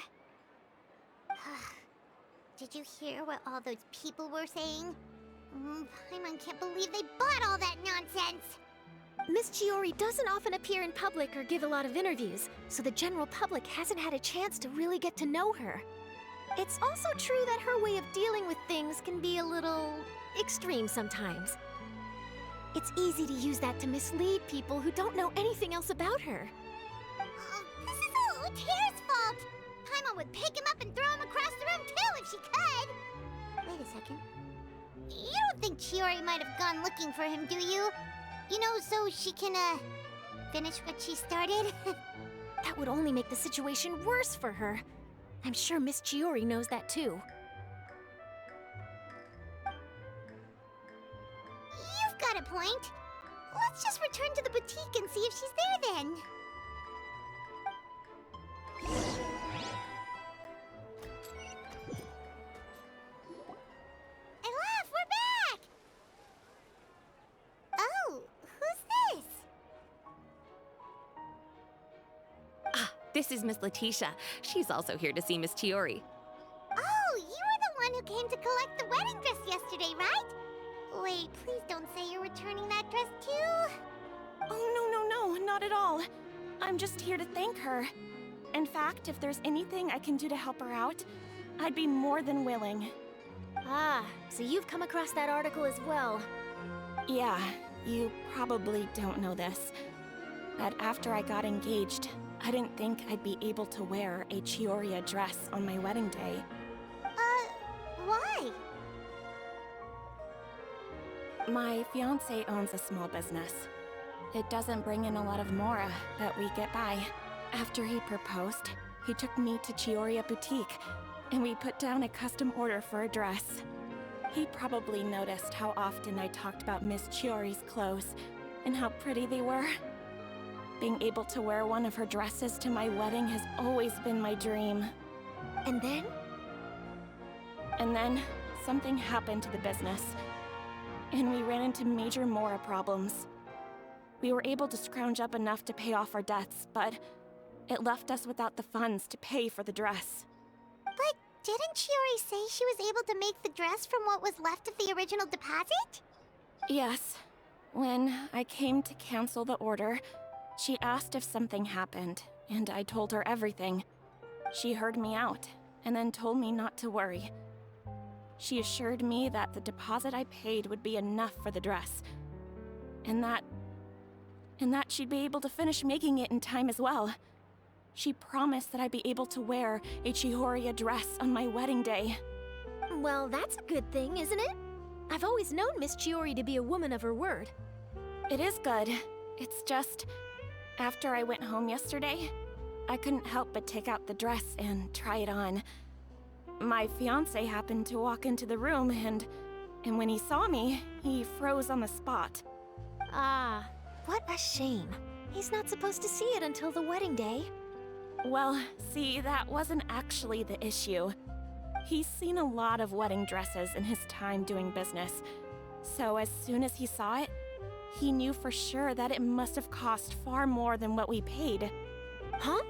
Did you hear what all those people were saying? Paimon can't believe they bought all that nonsense. Miss Chiori doesn't often appear in public or give a lot of interviews, so the general public hasn't had a chance to really get to know her. It's also true that her way of dealing with things can be a little extreme sometimes. It's easy to use that to mislead people who don't know anything else about her. This is all Uter's fault. Paimon would pick him up and throw him across the room too if she could. Wait a second. You don't think Chiori might have gone looking for him, do you? You know, so she can, finish what she started? That would only make the situation worse for her. I'm sure Miss Chiori knows that too. You've got a point. Let's just return to the boutique and see if she's there then. Alof, we're back! Oh, who's this? This is Miss Letitia. She's also here to see Miss Chiori. Oh, you were the one who came to collect the wedding dress yesterday, right? Wait, please don't say you're returning that dress too. Oh, no, not at all. I'm just here to thank her. In fact, if there's anything I can do to help her out, I'd be more than willing. Ah, so you've come across that article as well. Yeah, you probably don't know this, but after I got engaged, I didn't think I'd be able to wear a Chiori dress on my wedding day. Why? My fiancé owns a small business. It doesn't bring in a lot of mora, but we get by. After he proposed, he took me to Chiori Boutique, and we put down a custom order for a dress. He probably noticed how often I talked about Miss Chiori's clothes, and how pretty they were. Being able to wear one of her dresses to my wedding has always been my dream. And then? And then, something happened to the business, and we ran into major mora problems. We were able to scrounge up enough to pay off our debts, but it left us without the funds to pay for the dress. But didn't Chiori say she was able to make the dress from what was left of the original deposit? Yes. When I came to cancel the order, she asked if something happened, and I told her everything. She heard me out, and then told me not to worry. She assured me that the deposit I paid would be enough for the dress, and that she'd be able to finish making it in time as well. She promised that I'd be able to wear a Chiori dress on my wedding day. Well, that's a good thing, isn't it? I've always known Miss Chiori to be a woman of her word. It is good. It's just, after I went home yesterday, I couldn't help but take out the dress and try it on. My fiancé happened to walk into the room, and when he saw me, he froze on the spot. Ah, what a shame. He's not supposed to see it until the wedding day. Well, see, that wasn't actually the issue. He's seen a lot of wedding dresses in his time doing business, so as soon as he saw it, he knew for sure that it must have cost far more than what we paid. Huh?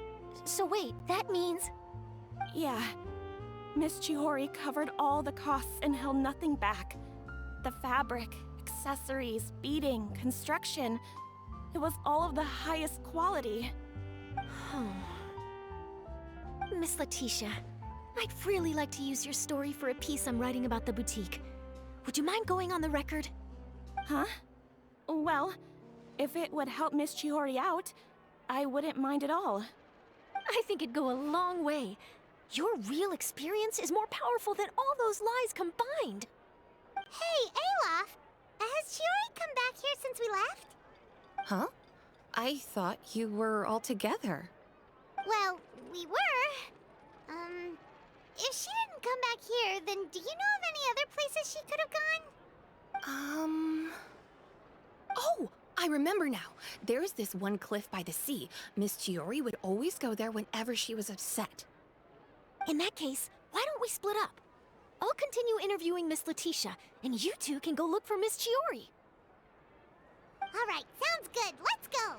So wait, that means... Yeah. Miss Chiori covered all the costs and held nothing back. The fabric, accessories, beading, construction. It was all of the highest quality. Miss Letitia, I'd really like to use your story for a piece I'm writing about the boutique. Would you mind going on the record? Huh? Well, if it would help Miss Chiori out, I wouldn't mind at all. I think it'd go a long way. Your real experience is more powerful than all those lies combined. Hey, Olaf! Has Chiori come back here since we left? Huh? I thought you were all together. Well, we were. If she didn't come back here, then do you know of any other places she could have gone? Oh, I remember now. There's this one cliff by the sea. Miss Chiori would always go there whenever she was upset. In that case, why don't we split up? I'll continue interviewing Miss Letitia, and you two can go look for Miss Chiori. All right, sounds good. Let's go.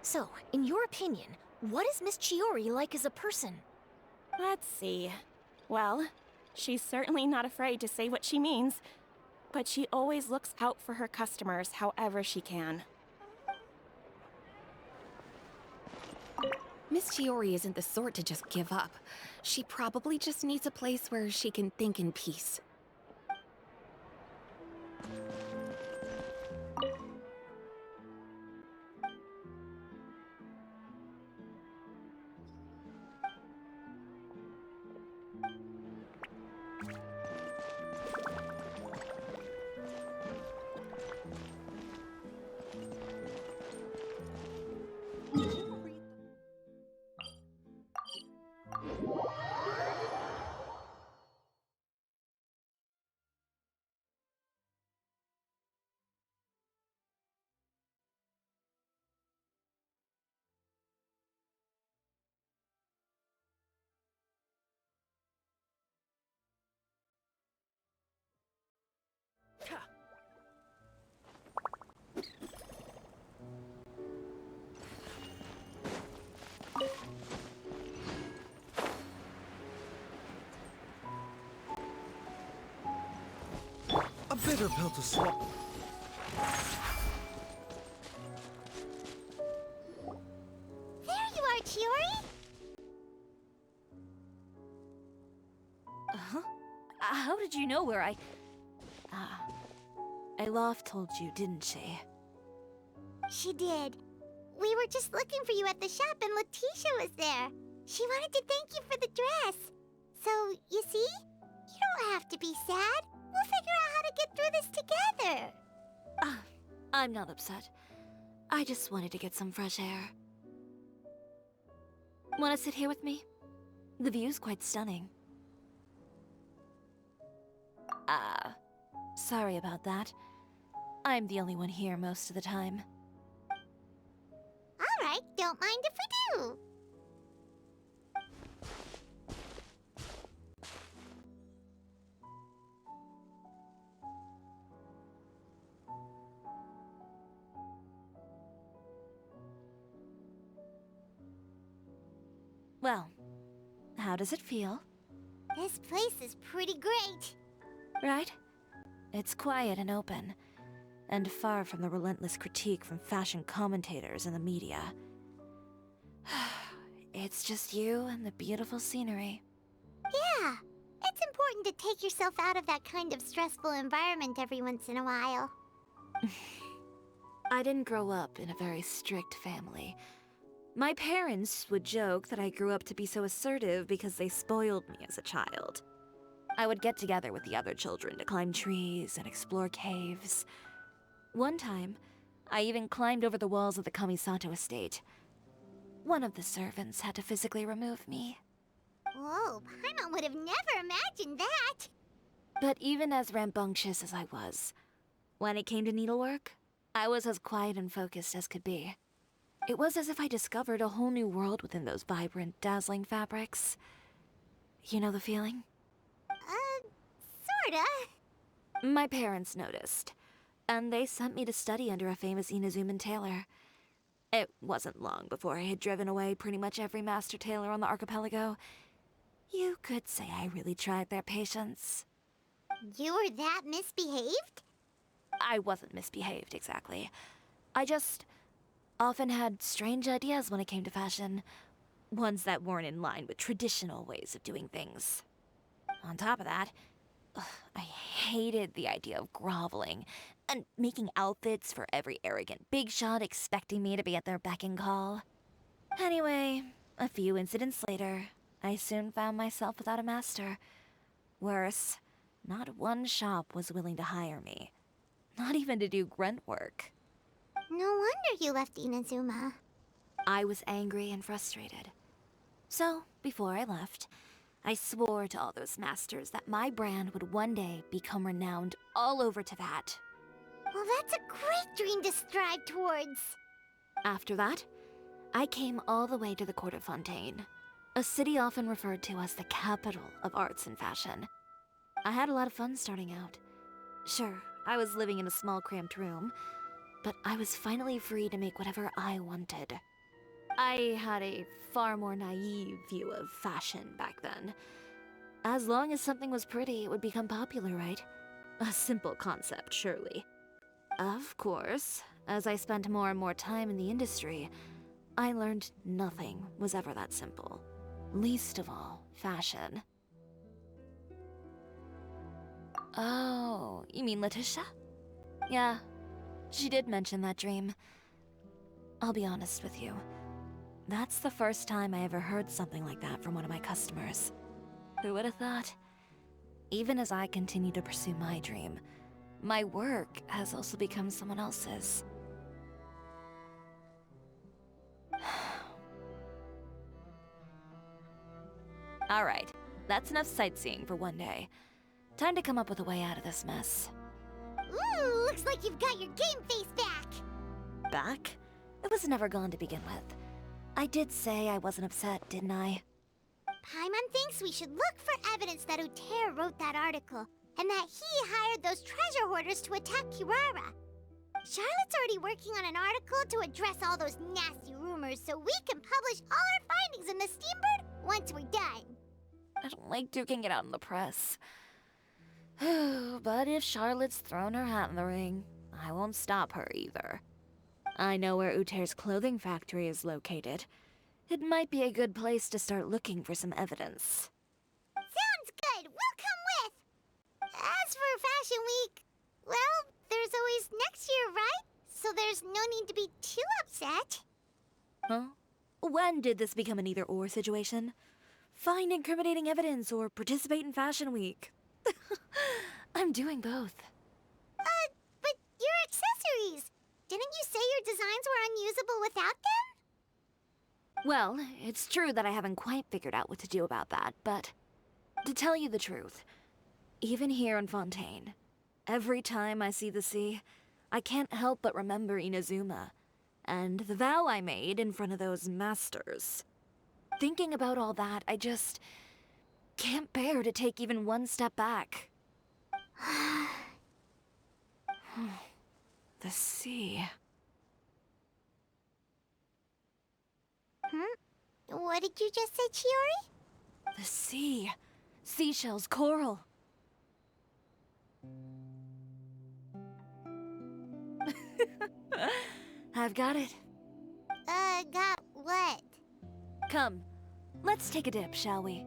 So, in your opinion, what is Miss Chiori like as a person? Let's see. Well, she's certainly not afraid to say what she means, but she always looks out for her customers however she can. Miss Chiori isn't the sort to just give up. She probably just needs a place where she can think in peace. A bitter pill to swallow. There you are, Chiori! Huh? How did you know where I... Alof told you, didn't she? She did. We were just looking for you at the shop and Letitia was there. She wanted to thank you for the dress. So, you see? You don't have to be sad. We'll figure out how to get through this together. I'm not upset. I just wanted to get some fresh air. Want to sit here with me? The view's quite stunning. Sorry about that. I'm the only one here most of the time. All right, don't mind if we do. Well, how does it feel? This place is pretty great. Right? It's quiet and open, and far from the relentless critique from fashion commentators and the media. It's just you and the beautiful scenery. Yeah, it's important to take yourself out of that kind of stressful environment every once in a while. I didn't grow up in a very strict family. My parents would joke that I grew up to be so assertive because they spoiled me as a child. I would get together with the other children to climb trees and explore caves. One time, I even climbed over the walls of the Kamisato estate. One of the servants had to physically remove me. Whoa, Paimon would have never imagined that. But even as rambunctious as I was, when it came to needlework, I was as quiet and focused as could be. It was as if I discovered a whole new world within those vibrant, dazzling fabrics. You know the feeling? Sorta. My parents noticed, and they sent me to study under a famous Inazuman tailor. It wasn't long before I had driven away pretty much every master tailor on the archipelago. You could say I really tried their patience. You were that misbehaved? I wasn't misbehaved, exactly. I just often had strange ideas when it came to fashion. Ones that weren't in line with traditional ways of doing things. On top of that, I hated the idea of groveling and making outfits for every arrogant big shot expecting me to be at their beck and call. Anyway, a few incidents later, I soon found myself without a master. Worse, not one shop was willing to hire me. Not even to do grunt work. No wonder you left Inazuma. I was angry and frustrated. So, before I left, I swore to all those masters that my brand would one day become renowned all over Teyvat. Well, that's a great dream to strive towards. After that, I came all the way to the court of Fontaine, a city often referred to as the capital of arts and fashion. I had a lot of fun starting out. Sure, I was living in a small cramped room, but I was finally free to make whatever I wanted. I had a far more naive view of fashion back then. As long as something was pretty, it would become popular, right? A simple concept, surely. Of course, as I spent more and more time in the industry, I learned nothing was ever that simple. Least of all, fashion. Oh, you mean Letitia? Yeah, she did mention that dream. I'll be honest with you. That's the first time I ever heard something like that from one of my customers. Who would have thought? Even as I continue to pursue my dream, my work has also become someone else's. Alright, that's enough sightseeing for one day. Time to come up with a way out of this mess. Ooh, looks like you've got your game face back. Back? It was never gone to begin with. I did say I wasn't upset, didn't I? Paimon thinks we should look for evidence that Uter wrote that article, and that he hired those treasure hoarders to attack Kirara. Charlotte's already working on an article to address all those nasty rumors so we can publish all our findings in the Steambird once we're done. I don't like duking it out in the press. But if Charlotte's thrown her hat in the ring, I won't stop her either. I know where Uter's clothing factory is located. It might be a good place to start looking for some evidence. Sounds good. We'll come with. As for Fashion Week, well, there's always next year, right? So there's no need to be too upset. Huh? When did this become an either-or situation? Find incriminating evidence or participate in Fashion Week. I'm doing both. But your accessories! Didn't you say your designs were unusable without them? Well, it's true that I haven't quite figured out what to do about that, but to tell you the truth, even here in Fontaine, every time I see the sea, I can't help but remember Inazuma, and the vow I made in front of those masters. Thinking about all that, I just can't bear to take even one step back. The sea. What did you just say, Chiori? The sea. Seashells, coral. I've got it. Got what? Come, let's take a dip, shall we?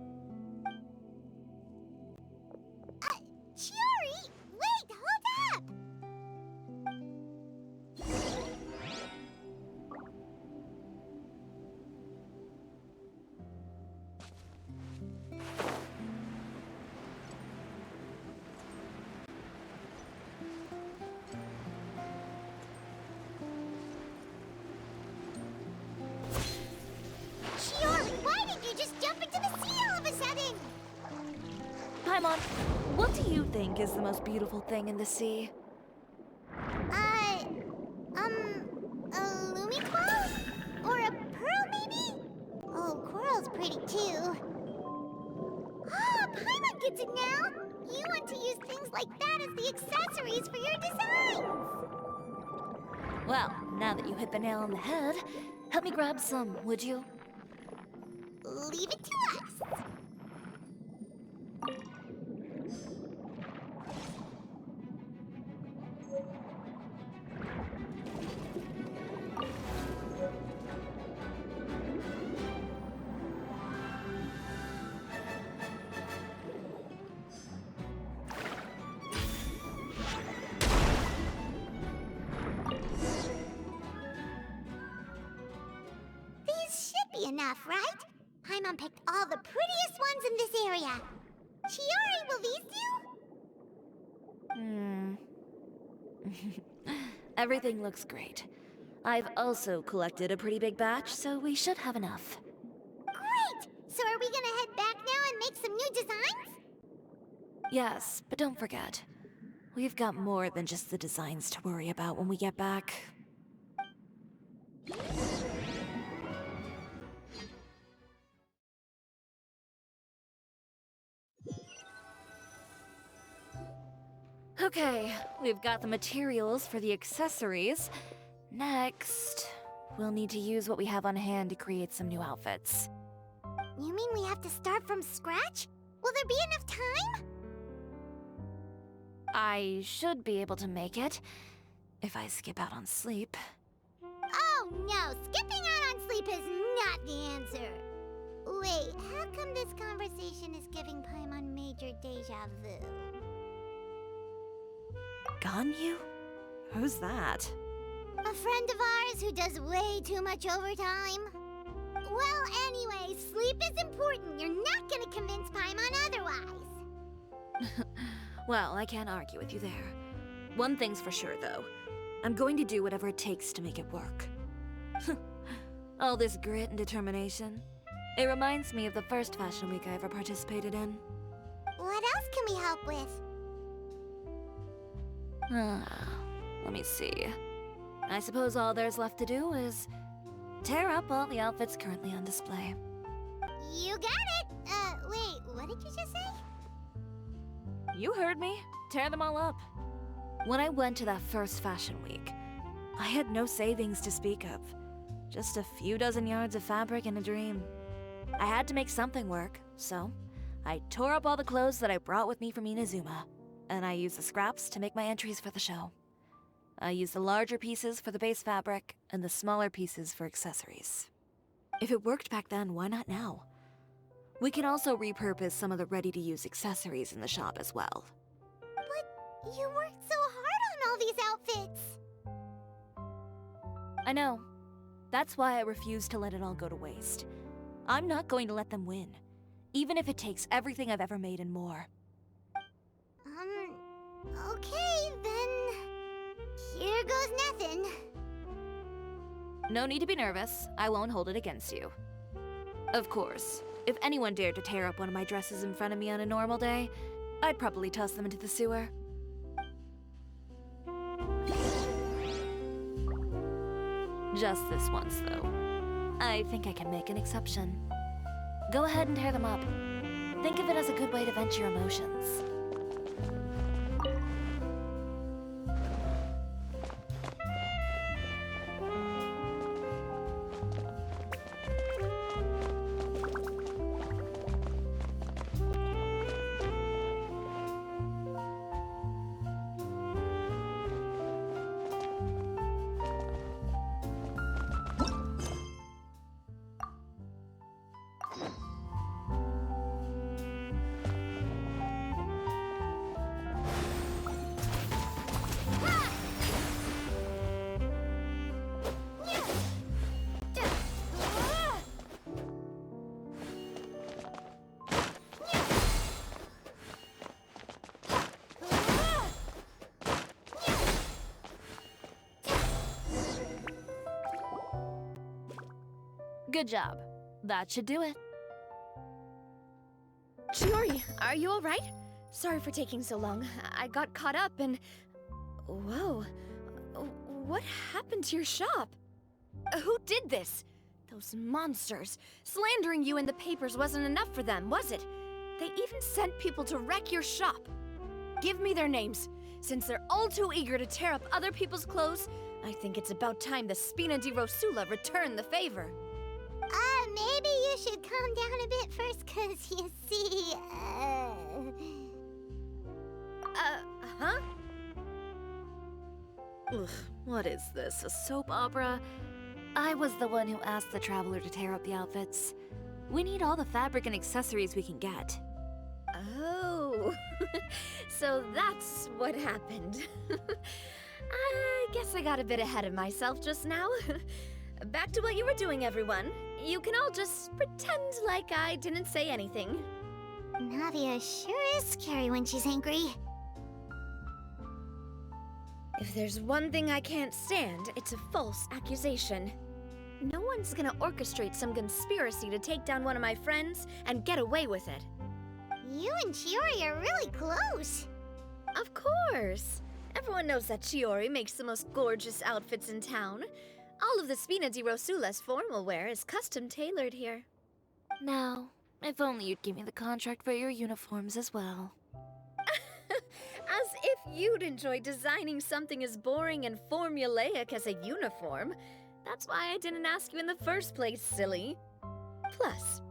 Chiori! Wait, hold up! Chiori, why did you just jump into the sea all of a sudden? Paimon, what do you think is the most beautiful thing in the sea? A Lumiclaw? Or a pearl, maybe? Oh, coral's pretty too. Ah, Paimon gets it now! You want to use things like that as the accessories for your designs! Well, now that you hit the nail on the head, help me grab some, would you? Leave it to us! These should be enough, right? Paimon picked all the prettiest ones in this area. Chiori, will these do? Everything looks great. I've also collected a pretty big batch, so we should have enough. Great! So are we gonna head back now and make some new designs? Yes, but don't forget, we've got more than just the designs to worry about when we get back. Okay, we've got the materials for the accessories. Next, we'll need to use what we have on hand to create some new outfits. You mean we have to start from scratch? Will there be enough time? I should be able to make it, if I skip out on sleep. Oh no, skipping out on sleep is not the answer. Wait, how come this conversation is giving Paimon major deja vu? Ganyu? Who's that? A friend of ours who does way too much overtime. Well, anyway, sleep is important. You're not gonna convince Paimon otherwise. Well, I can't argue with you there. One thing's for sure, though. I'm going to do whatever it takes to make it work. All this grit and determination. It reminds me of the first Fashion Week I ever participated in. What else can we help with? Let me see. I suppose all there's left to do is tear up all the outfits currently on display. You got it! Wait, what did you just say? You heard me. Tear them all up. When I went to that first Fashion Week, I had no savings to speak of. Just a few dozen yards of fabric and a dream. I had to make something work, so I tore up all the clothes that I brought with me from Inazuma. and I use the scraps to make my entries for the show. I use the larger pieces for the base fabric, and the smaller pieces for accessories. If it worked back then, why not now? We can also repurpose some of the ready-to-use accessories in the shop as well. But you worked so hard on all these outfits! I know. That's why I refuse to let it all go to waste. I'm not going to let them win, even if it takes everything I've ever made and more. Okay, then... Here goes nothing. No need to be nervous. I won't hold it against you. Of course, if anyone dared to tear up one of my dresses in front of me on a normal day, I'd probably toss them into the sewer. Just this once, though. I think I can make an exception. Go ahead and tear them up. Think of it as a good way to vent your emotions. Good job. That should do it. Chiori, are you alright? Sorry for taking so long. I got caught up and... Whoa. What happened to your shop? Who did this? Those monsters. Slandering you in the papers wasn't enough for them, was it? They even sent people to wreck your shop. Give me their names. Since they're all too eager to tear up other people's clothes, I think it's about time the Spina di Rosula return the favor. Maybe you should calm down a bit first, 'cause you see, Huh? Ugh, what is this, a soap opera? I was the one who asked the traveler to tear up the outfits. We need all the fabric and accessories we can get. Oh, so that's what happened. I guess I got a bit ahead of myself just now. Back to what you were doing, everyone. You can all just pretend like I didn't say anything. Navia sure is scary when she's angry. If there's one thing I can't stand, it's a false accusation. No one's gonna orchestrate some conspiracy to take down one of my friends and get away with it. You and Chiori are really close. Of course. Everyone knows that Chiori makes the most gorgeous outfits in town. All of the Spina di Rosula's formal wear is custom tailored here. Now, if only you'd give me the contract for your uniforms as well. As if you'd enjoy designing something as boring and formulaic as a uniform. That's why I didn't ask you in the first place, silly. Plus,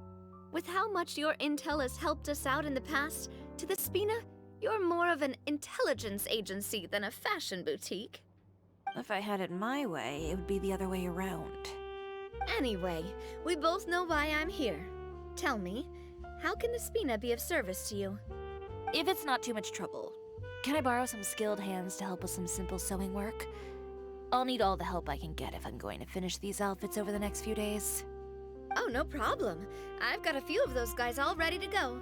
with how much your intel has helped us out in the past, to the Spina, you're more of an intelligence agency than a fashion boutique. If I had it my way, it would be the other way around. Anyway, we both know why I'm here. Tell me, how can the Spina be of service to you? If it's not too much trouble, can I borrow some skilled hands to help with some simple sewing work? I'll need all the help I can get if I'm going to finish these outfits over the next few days. Oh, no problem. I've got a few of those guys all ready to go.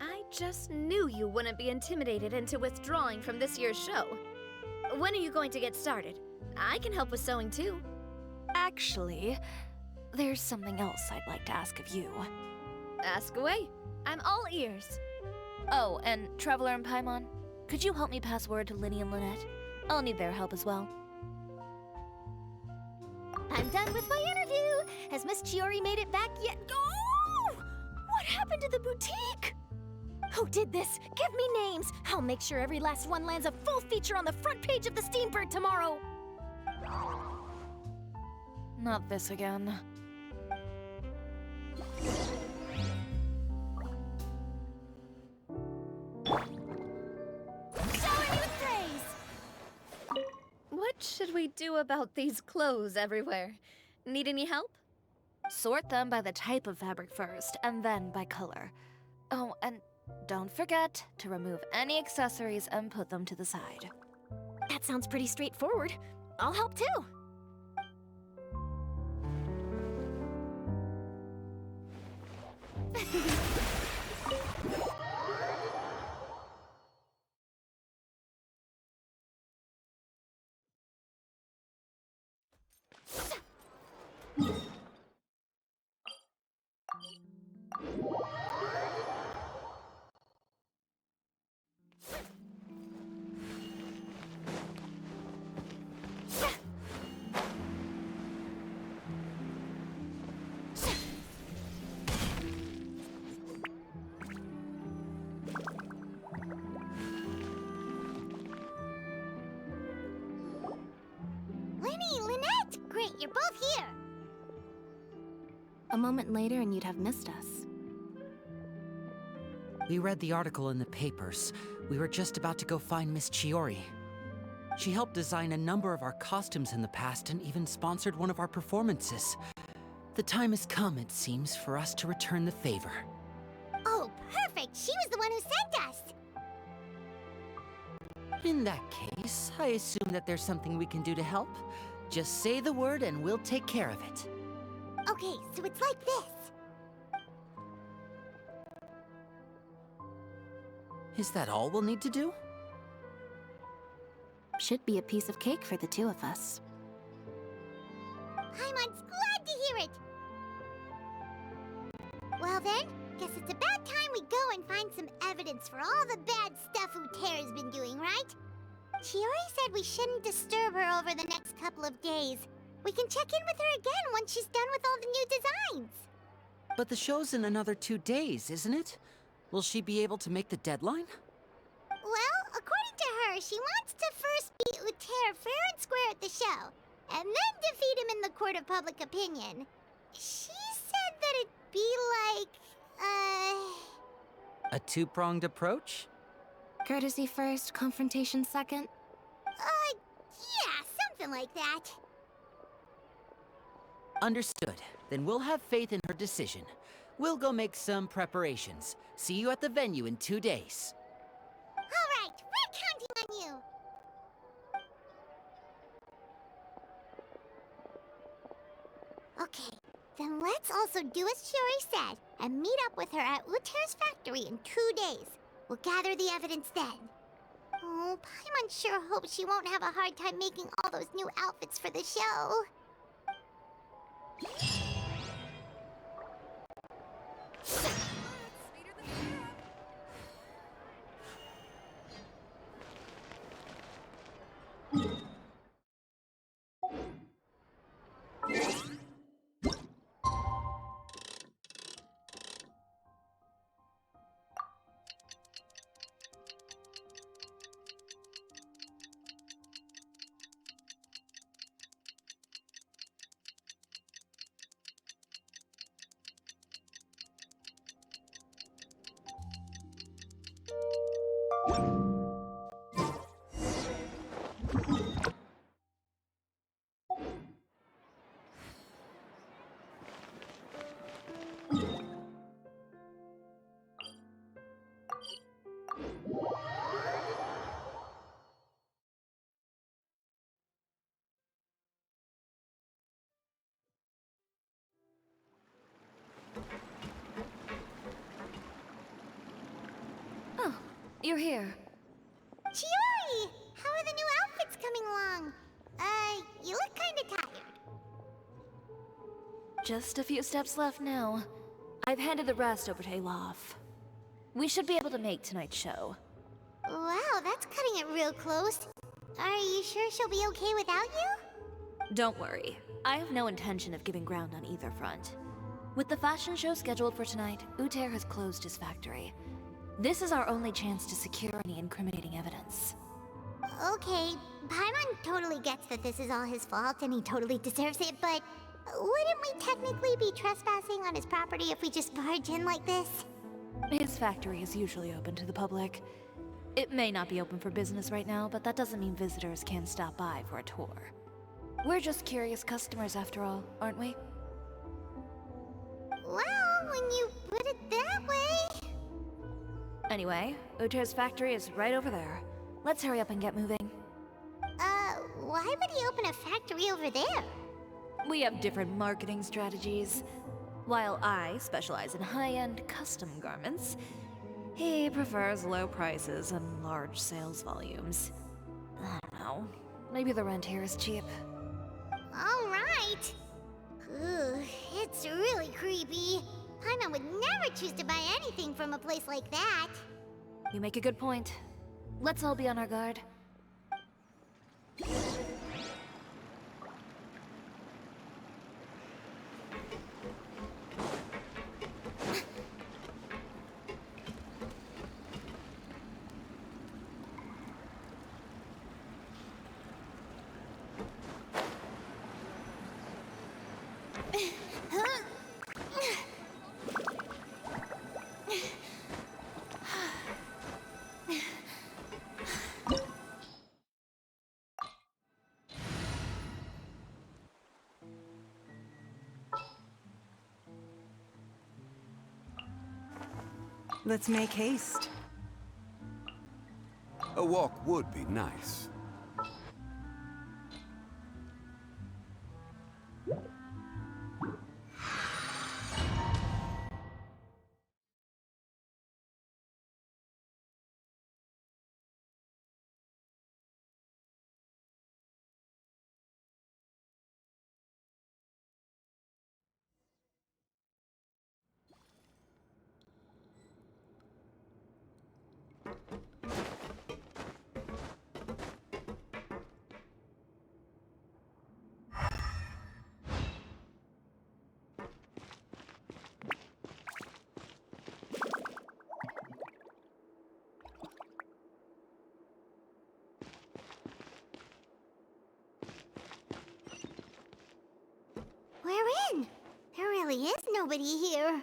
I just knew you wouldn't be intimidated into withdrawing from this year's show. When are you going to get started? I can help with sewing too. Actually, there's something else I'd like to ask of you. Ask away. I'm all ears. Oh, and Traveler and Paimon, could you help me pass word to Linny and Lynette? I'll need their help as well. I'm done with my interview. Has Miss Chiori made it back yet? Oh! What happened to the boutique? Who did this? Give me names. I'll make sure every last one lands a full feature on the front page of the Steambird tomorrow. Not this again. we do about these clothes everywhere? Need any help? Sort them by the type of fabric first, and then by color. Oh, and don't forget to remove any accessories and put them to the side. That sounds pretty straightforward. I'll help too. Lenny, Lynette! Great, you're both here! A moment later and you'd have missed us. We read the article in the papers. We were just about to go find Miss Chiori. She helped design a number of our costumes in the past and even sponsored one of our performances. The time has come, it seems, for us to return the favor. Oh, perfect! She was the one who sent us! In that case, I assume that there's something we can do to help. Just say the word and we'll take care of it. Okay, so it's like this. Is that all we'll need to do? Should be a piece of cake for the two of us. Paimon's glad to hear it! Well then, guess it's about time we go and find some evidence for all the bad stuff Uterra's been doing, right? Chiori said we shouldn't disturb her over the next couple of days. We can check in with her again once she's done with all the new designs. But the show's in another 2 days, isn't it? Will she be able to make the deadline? Well, according to her, she wants to first beat Uterra fair and square at the show, and then defeat him in the court of public opinion. She said that it'd be like, A two-pronged approach? Courtesy first, confrontation second? Yeah, something like that. Understood. Then we'll have faith in her decision. We'll go make some preparations. See you at the venue in 2 days. All right, we're counting on you. Okay, then let's also do as Chiori said and meet up with her at Uterra's factory in 2 days. We'll gather the evidence then. Oh, Paimon sure hopes she won't have a hard time making all those new outfits for the show. Oh, you're here. Chiori! How are the new outfits coming along? You look kinda tired. Just a few steps left now. I've handed the rest over to Alof. We should be able to make tonight's show. Wow, that's cutting it real close. Are you sure she'll be okay without you? Don't worry. I have no intention of giving ground on either front. With the fashion show scheduled for tonight, Uter has closed his factory. This is our only chance to secure any incriminating evidence. Okay, Paimon totally gets that this is all his fault and he totally deserves it, but wouldn't we technically be trespassing on his property if we just barge in like this? His factory is usually open to the public. It may not be open for business right now, but that doesn't mean visitors can't stop by for a tour. We're just curious customers after all, aren't we? Well, when you put it that way... Anyway, Uther's factory is right over there. Let's hurry up and get moving. Why would he open a factory over there? We have different marketing strategies. While I specialize in high-end custom garments, he prefers low prices and large sales volumes. I don't know. Maybe the rent here is cheap. All right. Ugh, it's really creepy. Paimon would never choose to buy anything from a place like that. You make a good point. Let's all be on our guard. Let's make haste. A walk would be nice. We're in. There really is nobody here.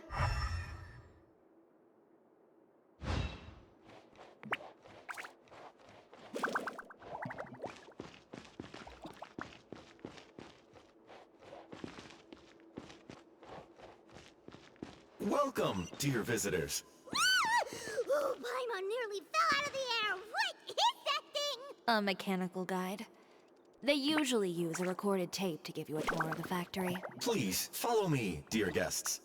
Welcome, dear visitors. Oh, Paimon nearly fell out of the air. What is that thing? A mechanical guide. They usually use a recorded tape to give you a tour of the factory. Please, follow me, dear guests.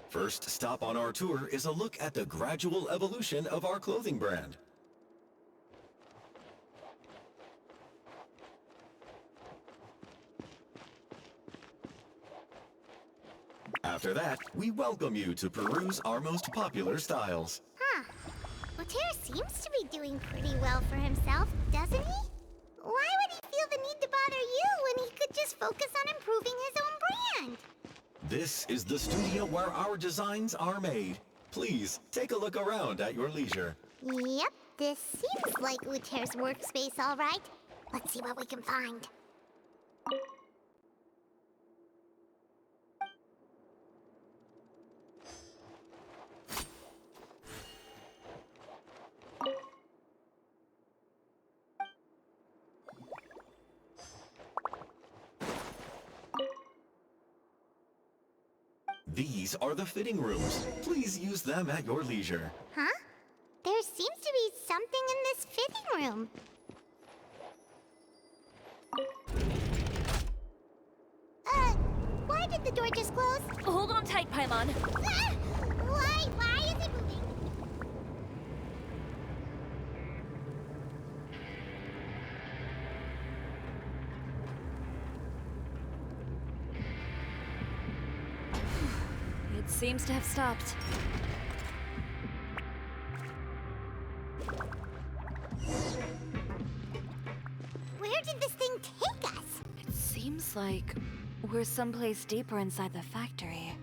First stop on our tour is a look at the gradual evolution of our clothing brand. After that, we welcome you to peruse our most popular styles. Huh. Lothair seems to be doing pretty well for himself, doesn't he? Why would he feel the need to bother you when he could just focus on improving his own brand? This is the studio where our designs are made. Please, take a look around at your leisure. Yep, this seems like Lothair's workspace, all right. Let's see what we can find. These are the fitting rooms. Please use them at your leisure. Huh? There seems to be something in this fitting room. Why did the door just close? Hold on tight, Paimon. Ah! Why is it moving? It seems to have stopped. Where did this thing take us? It seems like we're someplace deeper inside the factory.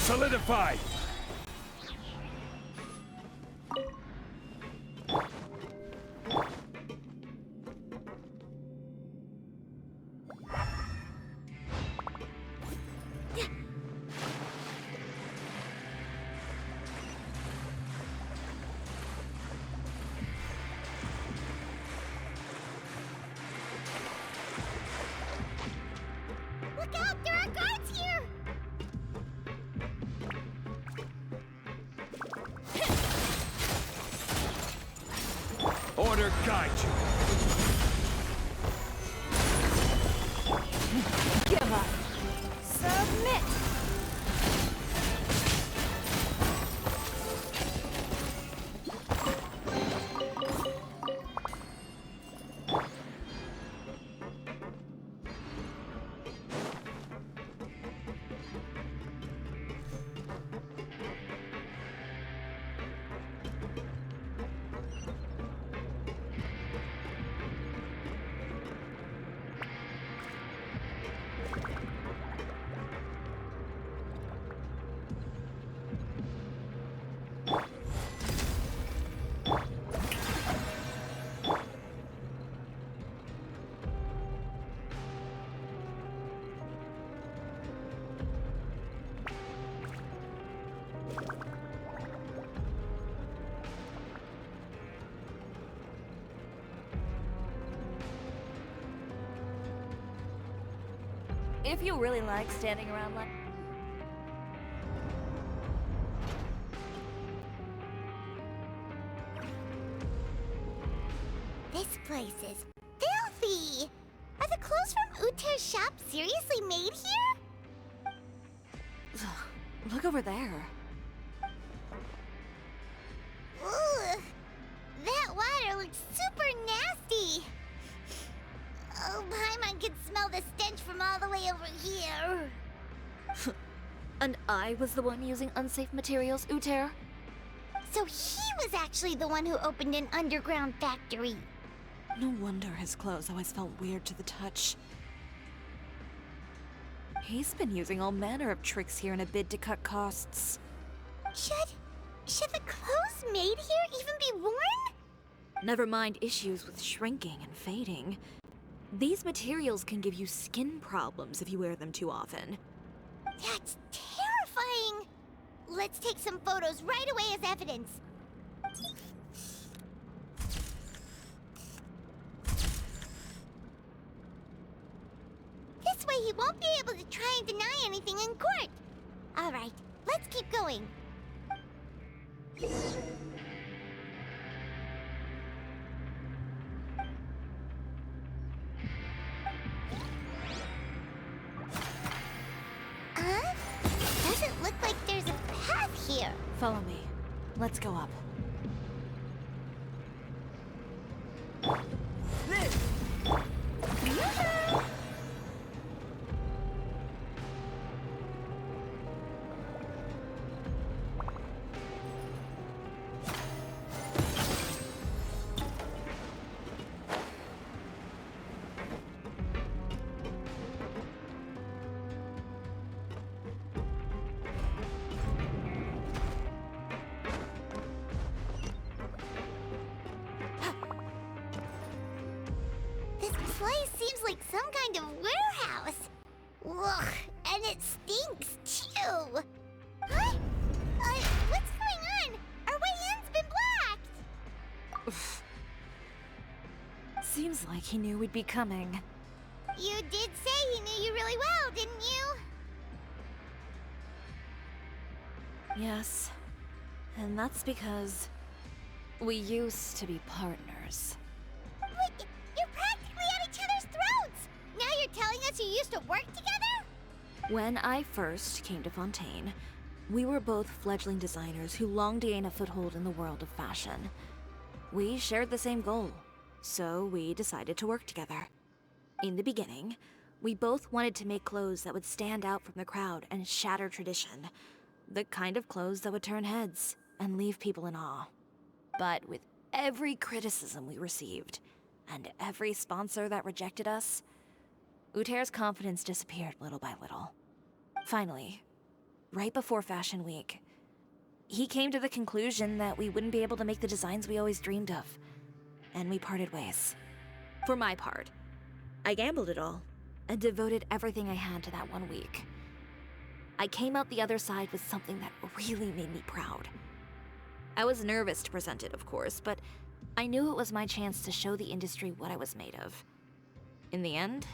Solidify! Look out! There are guards here! Order guide you. Give up. Submit. If you really like standing around like... This place is filthy! Are the clothes from Uter's shop seriously made here? Look over there. Ugh! That water looks super nasty! Oh, Paimon can smell the stench from all the way over here. And I was the one using unsafe materials, Uter? So he was actually the one who opened an underground factory. No wonder his clothes always felt weird to the touch. He's been using all manner of tricks here in a bid to cut costs. Should the clothes made here even be worn? Never mind issues with shrinking and fading. These materials can give you skin problems if you wear them too often. That's terrifying! Let's take some photos right away as evidence. This way he won't be able to try and deny anything in court. All right, let's keep going. Doesn't look like there's a path here. Follow me. Let's go up. This place seems like some kind of warehouse. Ugh, and it stinks too. Huh? What's going on? Our way in's been blocked. Seems like he knew we'd be coming. You did say he knew you really well, didn't you? Yes. And that's because we used to be partners. Wait, you're practically at each other's throats! Now you're telling us you used to work together? When I first came to Fontaine, we were both fledgling designers who longed to gain a foothold in the world of fashion. We shared the same goal, so we decided to work together. In the beginning, we both wanted to make clothes that would stand out from the crowd and shatter tradition. The kind of clothes that would turn heads and leave people in awe. But with every criticism we received, and every sponsor that rejected us, Uter's confidence disappeared little by little. Finally, right before Fashion Week. He came to the conclusion that we wouldn't be able to make the designs we always dreamed of, and we parted ways. For my part, I gambled it all and devoted everything I had to that 1 week. I came out the other side with something that really made me proud. I was nervous to present it, of course, but I knew it was my chance to show the industry what I was made of. In the end,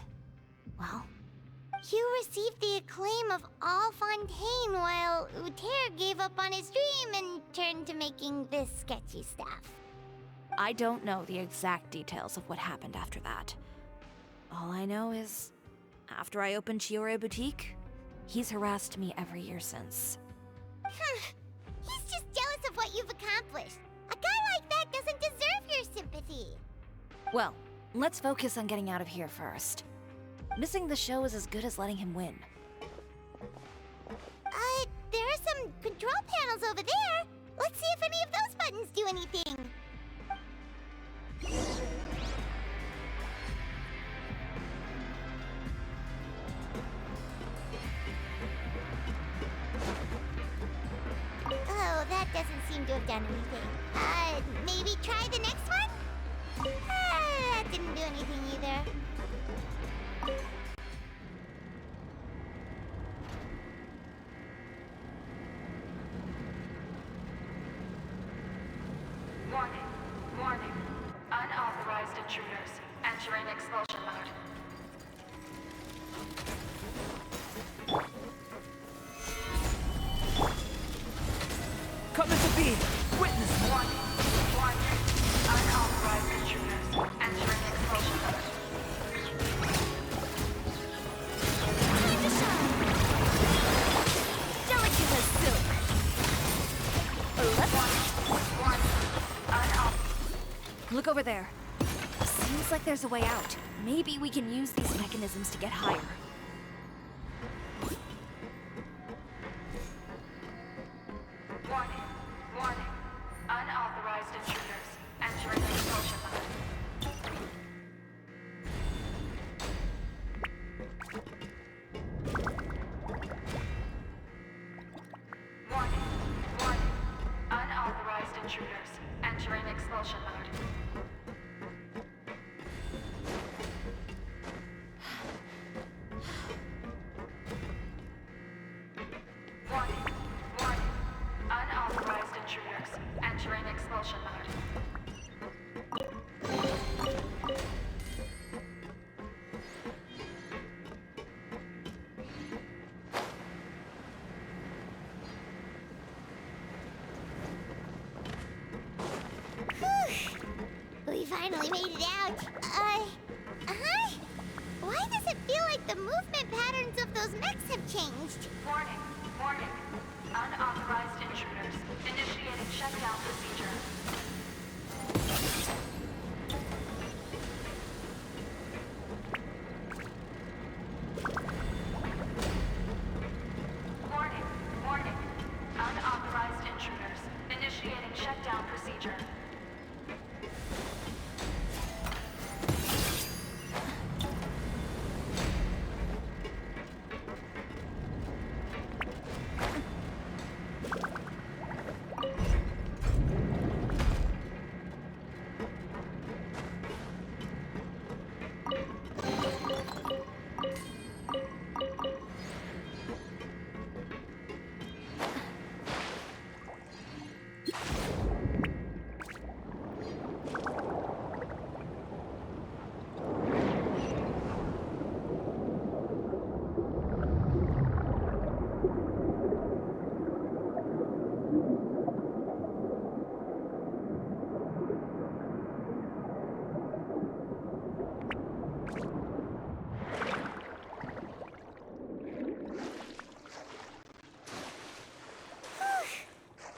well, You received the acclaim of all Fontaine while Uter gave up on his dream and turned to making this sketchy stuff. I don't know the exact details of what happened after that. All I know is, after I opened Chiori Boutique, he's harassed me every year since. He's just jealous of what you've accomplished. A guy like that doesn't deserve your sympathy. Well, let's focus on getting out of here first. Missing the show is as good as letting him win. There are some control panels over there. Let's see if any of those buttons do anything. Oh, that doesn't seem to have done anything. Maybe try the next one? That didn't do anything either. Warning. Warning. Unauthorized intruders entering expulsion mode. Come to be! Witness! Warning. Warning. Unauthorized intruders entering expulsion mode. Time to shine! Delicate as silk! Look over there. Seems like there's a way out. Maybe we can use these mechanisms to get higher. Warning. Warning. Unauthorized intruders entering expulsion mode. Warning. Warning. Unauthorized intruders entering expulsion mode. Warning. Warning. Unauthorized intruders entering expulsion mode. We finally made it out. Why does it feel like the movement patterns of those mechs have changed? Warning. Warning. Unauthorized intruders initiating shutdown procedure. Warning. Warning. Unauthorized intruders initiating shutdown procedure.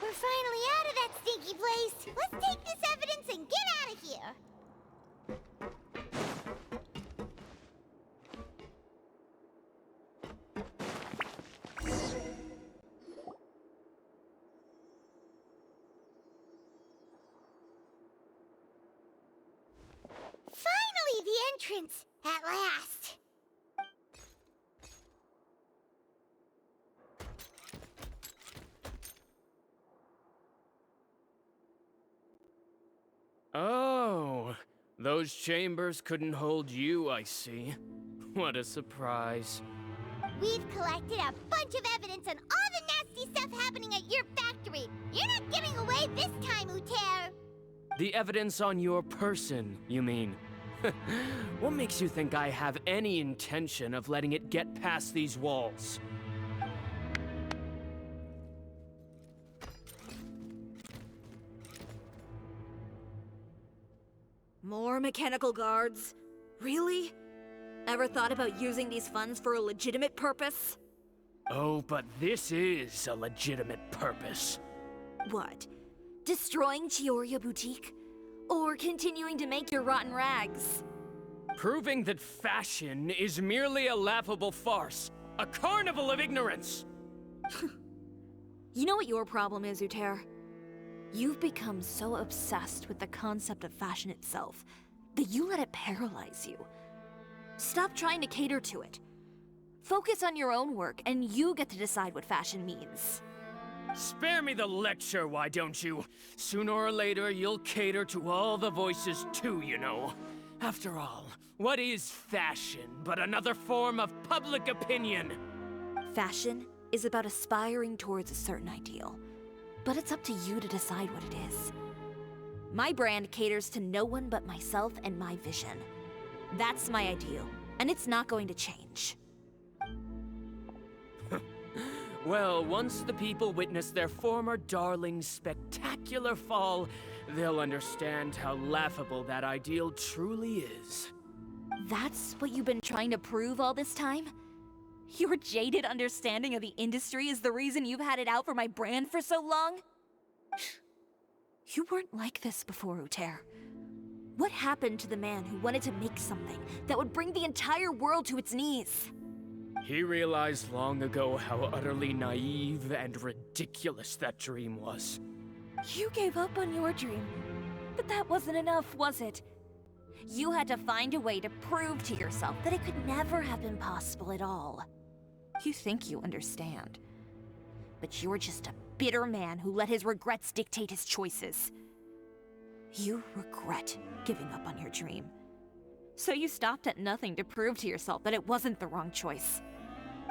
We're finally out of that stinky place. Let's take this evidence and get out of here. Finally, the entrance! At last! Those chambers couldn't hold you, I see. What a surprise. We've collected a bunch of evidence on all the nasty stuff happening at your factory. You're not getting away this time, Uter. The evidence on your person, you mean? What makes you think I have any intention of letting it get past these walls? More mechanical guards? Really? Ever thought about using these funds for a legitimate purpose? Oh, but this is a legitimate purpose. What? Destroying Chiori Boutique? Or continuing to make your rotten rags? Proving that fashion is merely a laughable farce. A carnival of ignorance! You know what your problem is, Uter? You've become so obsessed with the concept of fashion itself that you let it paralyze you. Stop trying to cater to it. Focus on your own work, and you get to decide what fashion means. Spare me the lecture, why don't you? Sooner or later, you'll cater to all the voices too, you know. After all, what is fashion but another form of public opinion? Fashion is about aspiring towards a certain ideal, but it's up to you to decide what it is. My brand caters to no one but myself and my vision. That's my ideal, and it's not going to change. Well, once the people witness their former darling's spectacular fall, they'll understand how laughable that ideal truly is. That's what you've been trying to prove all this time? Your jaded understanding of the industry is the reason you've had it out for my brand for so long? You weren't like this before, Uter. What happened to the man who wanted to make something that would bring the entire world to its knees? He realized long ago how utterly naive and ridiculous that dream was. You gave up on your dream, but that wasn't enough, was it? You had to find a way to prove to yourself that it could never have been possible at all. You think you understand, but you're just a bitter man who let his regrets dictate his choices. You regret giving up on your dream. So you stopped at nothing to prove to yourself that it wasn't the wrong choice.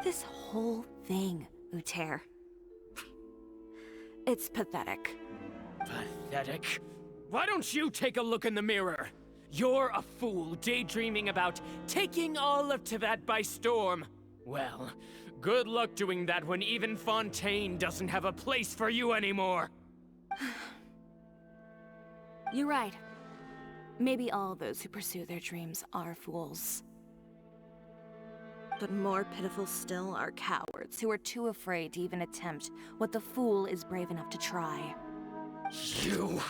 This whole thing, Uter. It's pathetic. Pathetic? Why don't you take a look in the mirror? You're a fool daydreaming about taking all of Tibet by storm. Well, good luck doing that when even Fontaine doesn't have a place for you anymore. You're right. Maybe all those who pursue their dreams are fools. But more pitiful still are cowards who are too afraid to even attempt what the fool is brave enough to try. You...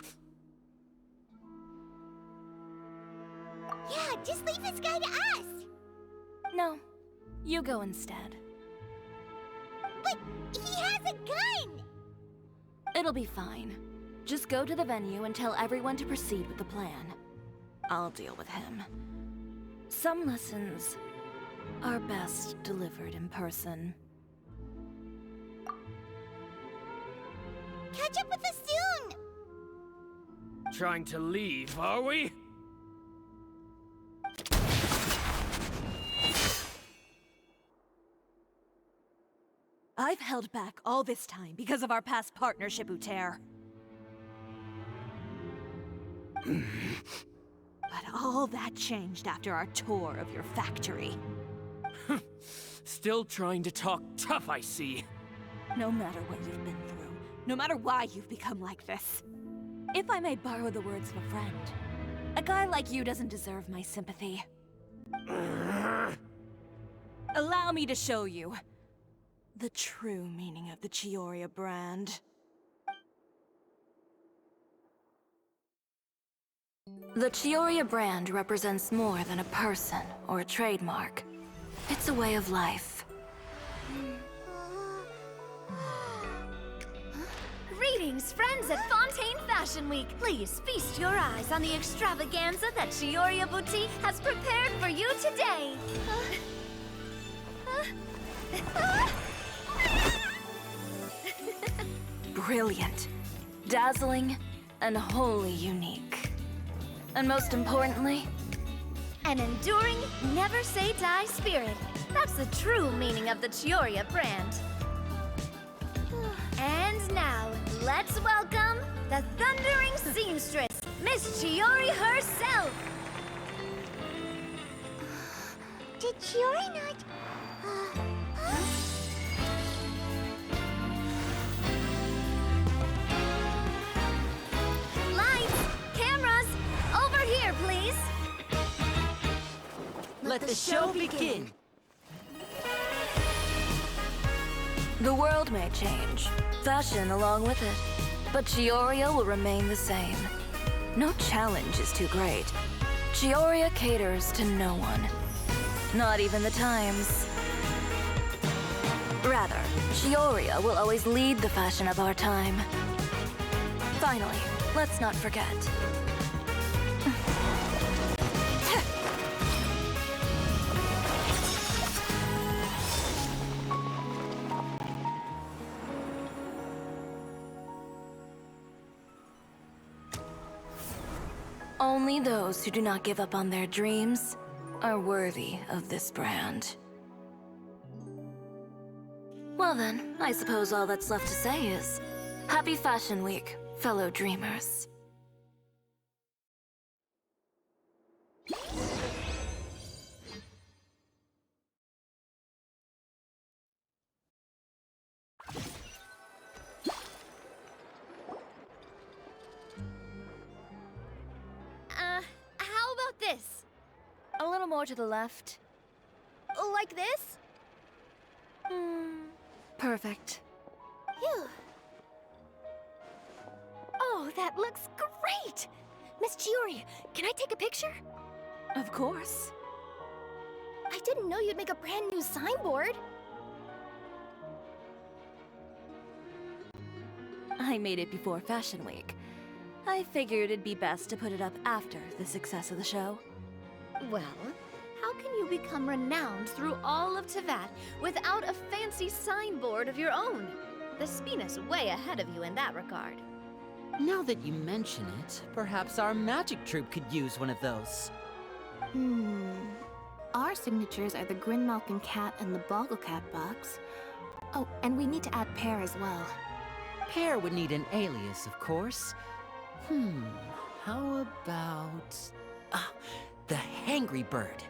Yeah, just leave this guy to us! No, you go instead. But he has a gun! It'll be fine. Just go to the venue and tell everyone to proceed with the plan. I'll deal with him. Some lessons are best delivered in person. Catch up with us soon! Trying to leave, are we? I've held back all this time because of our past partnership, Uter. But all that changed after our tour of your factory. Still trying to talk tough, I see. No matter what you've been through, no matter why you've become like this. If I may borrow the words of a friend, a guy like you doesn't deserve my sympathy. Allow me to show you the true meaning of the Chiori brand. The Chiori brand represents more than a person or a trademark. It's a way of life. Greetings, friends at Fontaine Fashion Week. Please feast your eyes on the extravaganza that Chiori Boutique has prepared for you today. Brilliant, dazzling, and wholly unique. And most importantly, an enduring, never-say-die spirit. That's the true meaning of the Chiori brand. And now, let's welcome the thundering seamstress, Miss Chiori herself! Did Chiori not... Lights! Cameras! Over here, please! Let the show begin! The world may change, fashion along with it, but Chiori will remain the same. No challenge is too great. Chiori caters to no one. Not even the times. Rather, Chiori will always lead the fashion of our time. Finally, let's not forget. Only those who do not give up on their dreams are worthy of this brand. Well then, I suppose all that's left to say is, Happy Fashion Week, fellow dreamers. How about this? A little more to the left. Like this? Perfect. Phew. Oh, that looks great! Miss Chiori, can I take a picture? Of course. I didn't know you'd make a brand new signboard. I made it before Fashion Week. I figured it'd be best to put it up after the success of the show. Well, how can you become renowned through all of Teyvat without a fancy signboard of your own? The Spina's way ahead of you in that regard. Now that you mention it, perhaps our magic troupe could use one of those. Our signatures are the Grinmalkin cat and the Bogglecat box. Oh, and we need to add Pear as well. Pear would need an alias, of course. How about... the Hangry Bird.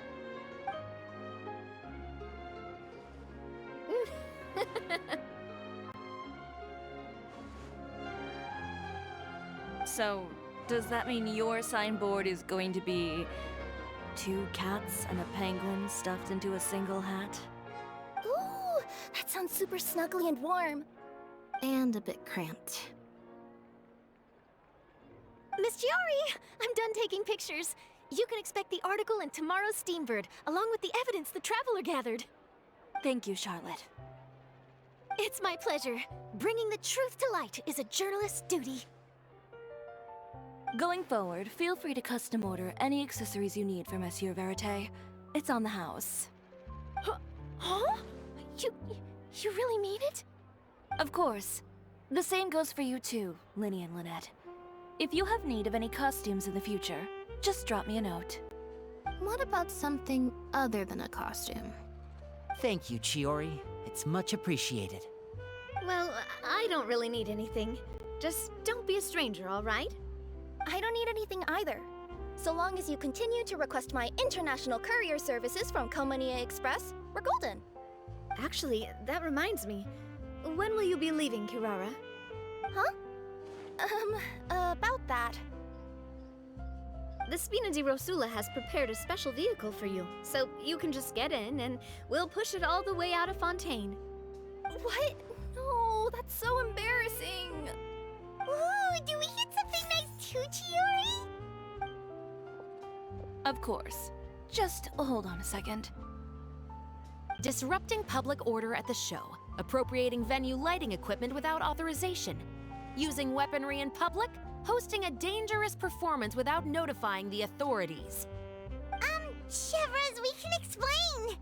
So, does that mean your signboard is going to be 2 cats and a penguin stuffed into a single hat? Ooh, that sounds super snuggly and warm. And a bit cramped. Miss Chiori, I'm done taking pictures. You can expect the article in tomorrow's Steambird, along with the evidence the Traveler gathered. Thank you, Charlotte. It's my pleasure. Bringing the truth to light is a journalist's duty. Going forward, feel free to custom order any accessories you need for Monsieur Verite. It's on the house. Huh? You really mean it? Of course. The same goes for you too, Linny and Lynette. If you have need of any costumes in the future, just drop me a note. What about something other than a costume? Thank you, Chiori. It's much appreciated. Well, I don't really need anything. Just don't be a stranger, all right? I don't need anything either. So long as you continue to request my international courier services from Komania Express, we're golden. Actually, that reminds me. When will you be leaving, Kirara? Huh? About that. The Spina di Rosula has prepared a special vehicle for you, so you can just get in and we'll push it all the way out of Fontaine. What? No, that's so embarrassing. Ooh, do we get something nice too, Chiori? Of course. Just hold on a second. Disrupting public order at the show, appropriating venue lighting equipment without authorization, using weaponry in public, hosting a dangerous performance without notifying the authorities. Chevras, we can explain!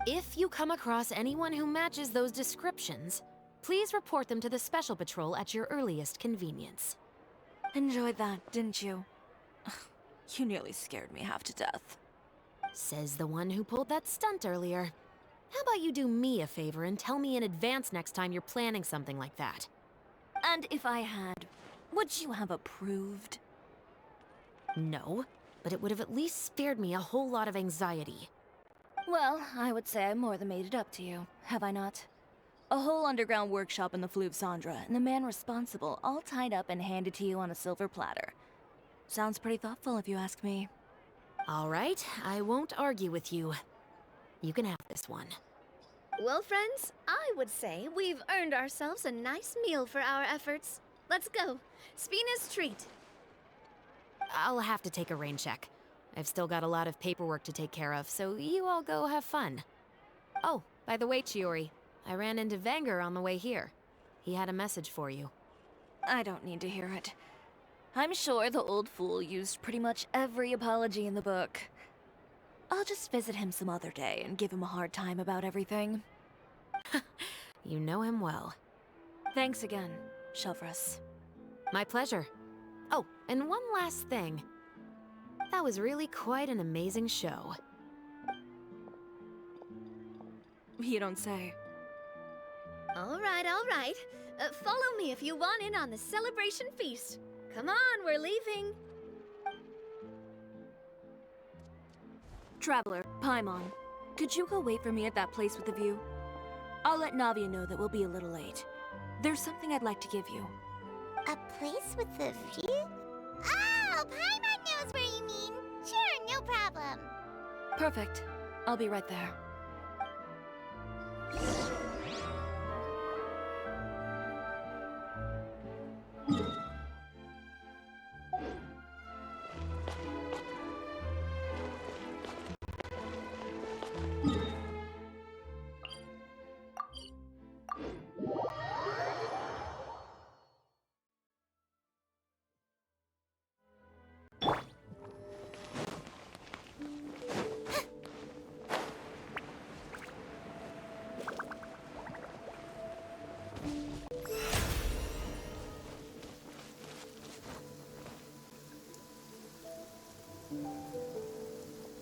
If you come across anyone who matches those descriptions, please report them to the Special Patrol at your earliest convenience. Enjoyed that, didn't you? You nearly scared me half to death. Says the one who pulled that stunt earlier. How about you do me a favor and tell me in advance next time you're planning something like that? And if I had, would you have approved? No, but it would have at least spared me a whole lot of anxiety. Well, I would say I more than made it up to you, have I not? A whole underground workshop in the Fleuve Cendra, and the man responsible all tied up and handed to you on a silver platter. Sounds pretty thoughtful if you ask me. All right, I won't argue with you. You can have this one. Well, friends, I would say we've earned ourselves a nice meal for our efforts. Let's go. Spina's treat. I'll have to take a rain check. I've still got a lot of paperwork to take care of, so you all go have fun. Oh, by the way, Chiori, I ran into Vanger on the way here. He had a message for you. I don't need to hear it. I'm sure the old fool used pretty much every apology in the book. I'll just visit him some other day and give him a hard time about everything. You know him well. Thanks again, Shelvrus. My pleasure. Oh, and one last thing. That was really quite an amazing show. You don't say. All right, all right. Follow me if you want in on the celebration feast. Come on, we're leaving. Traveler, Paimon, could you go wait for me at that place with the view? I'll let Navia know that we'll be a little late. There's something I'd like to give you. A place with a view? Oh, Paimon knows where you mean. Sure, no problem. Perfect. I'll be right there.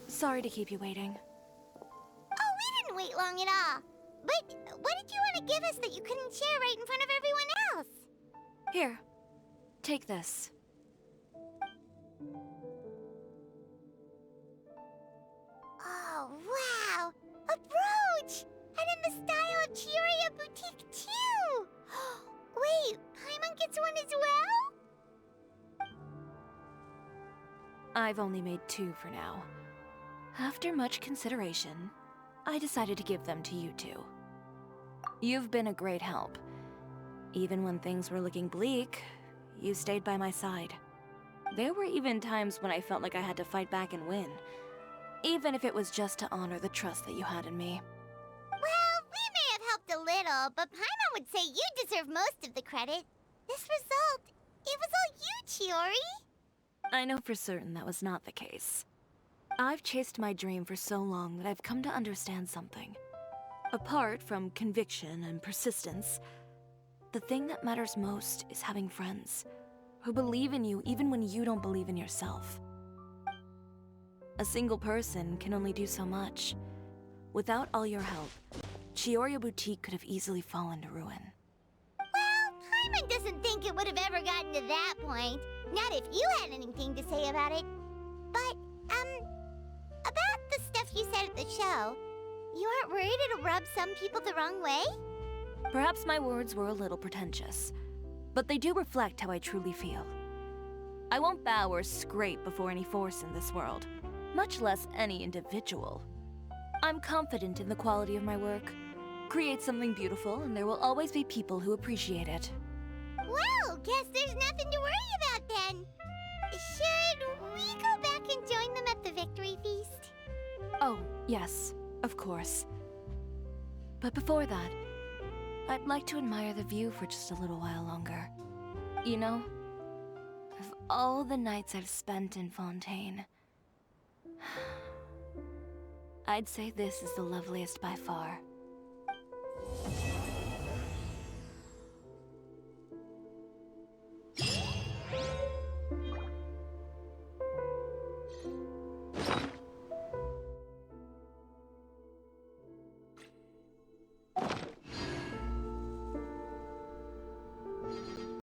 Sorry to keep you waiting. Oh, we didn't wait long at all. But what did you want to give us that you couldn't share right in front of everyone else? Here, take this. Oh, wow! A brooch! And in the style of Chiori Boutique, too! Wait, Paimon gets one as well? I've only made 2 for now. After much consideration, I decided to give them to you two. You've been a great help. Even when things were looking bleak, you stayed by my side. There were even times when I felt like I had to fight back and win, even if it was just to honor the trust that you had in me. Well, we may have helped a little, but Paimon would say you deserve most of the credit. This result, it was all you, Chiori. I know for certain that was not the case. I've chased my dream for so long that I've come to understand something. Apart from conviction and persistence, the thing that matters most is having friends who believe in you even when you don't believe in yourself. A single person can only do so much. Without all your help, Chiori Boutique could have easily fallen to ruin. Well, Paimon doesn't think it would have ever gotten to that point. Not if you had anything to say about it. But, about the stuff you said at the show, you aren't worried it'll rub some people the wrong way? Perhaps my words were a little pretentious, but they do reflect how I truly feel. I won't bow or scrape before any force in this world, much less any individual. I'm confident in the quality of my work. Create something beautiful, and there will always be people who appreciate it. Well, guess there's nothing to worry about then. Should we go back and join them at the victory feast? Oh, yes, of course. But before that, I'd like to admire the view for just a little while longer. You know, of all the nights I've spent in Fontaine, I'd say this is the loveliest by far.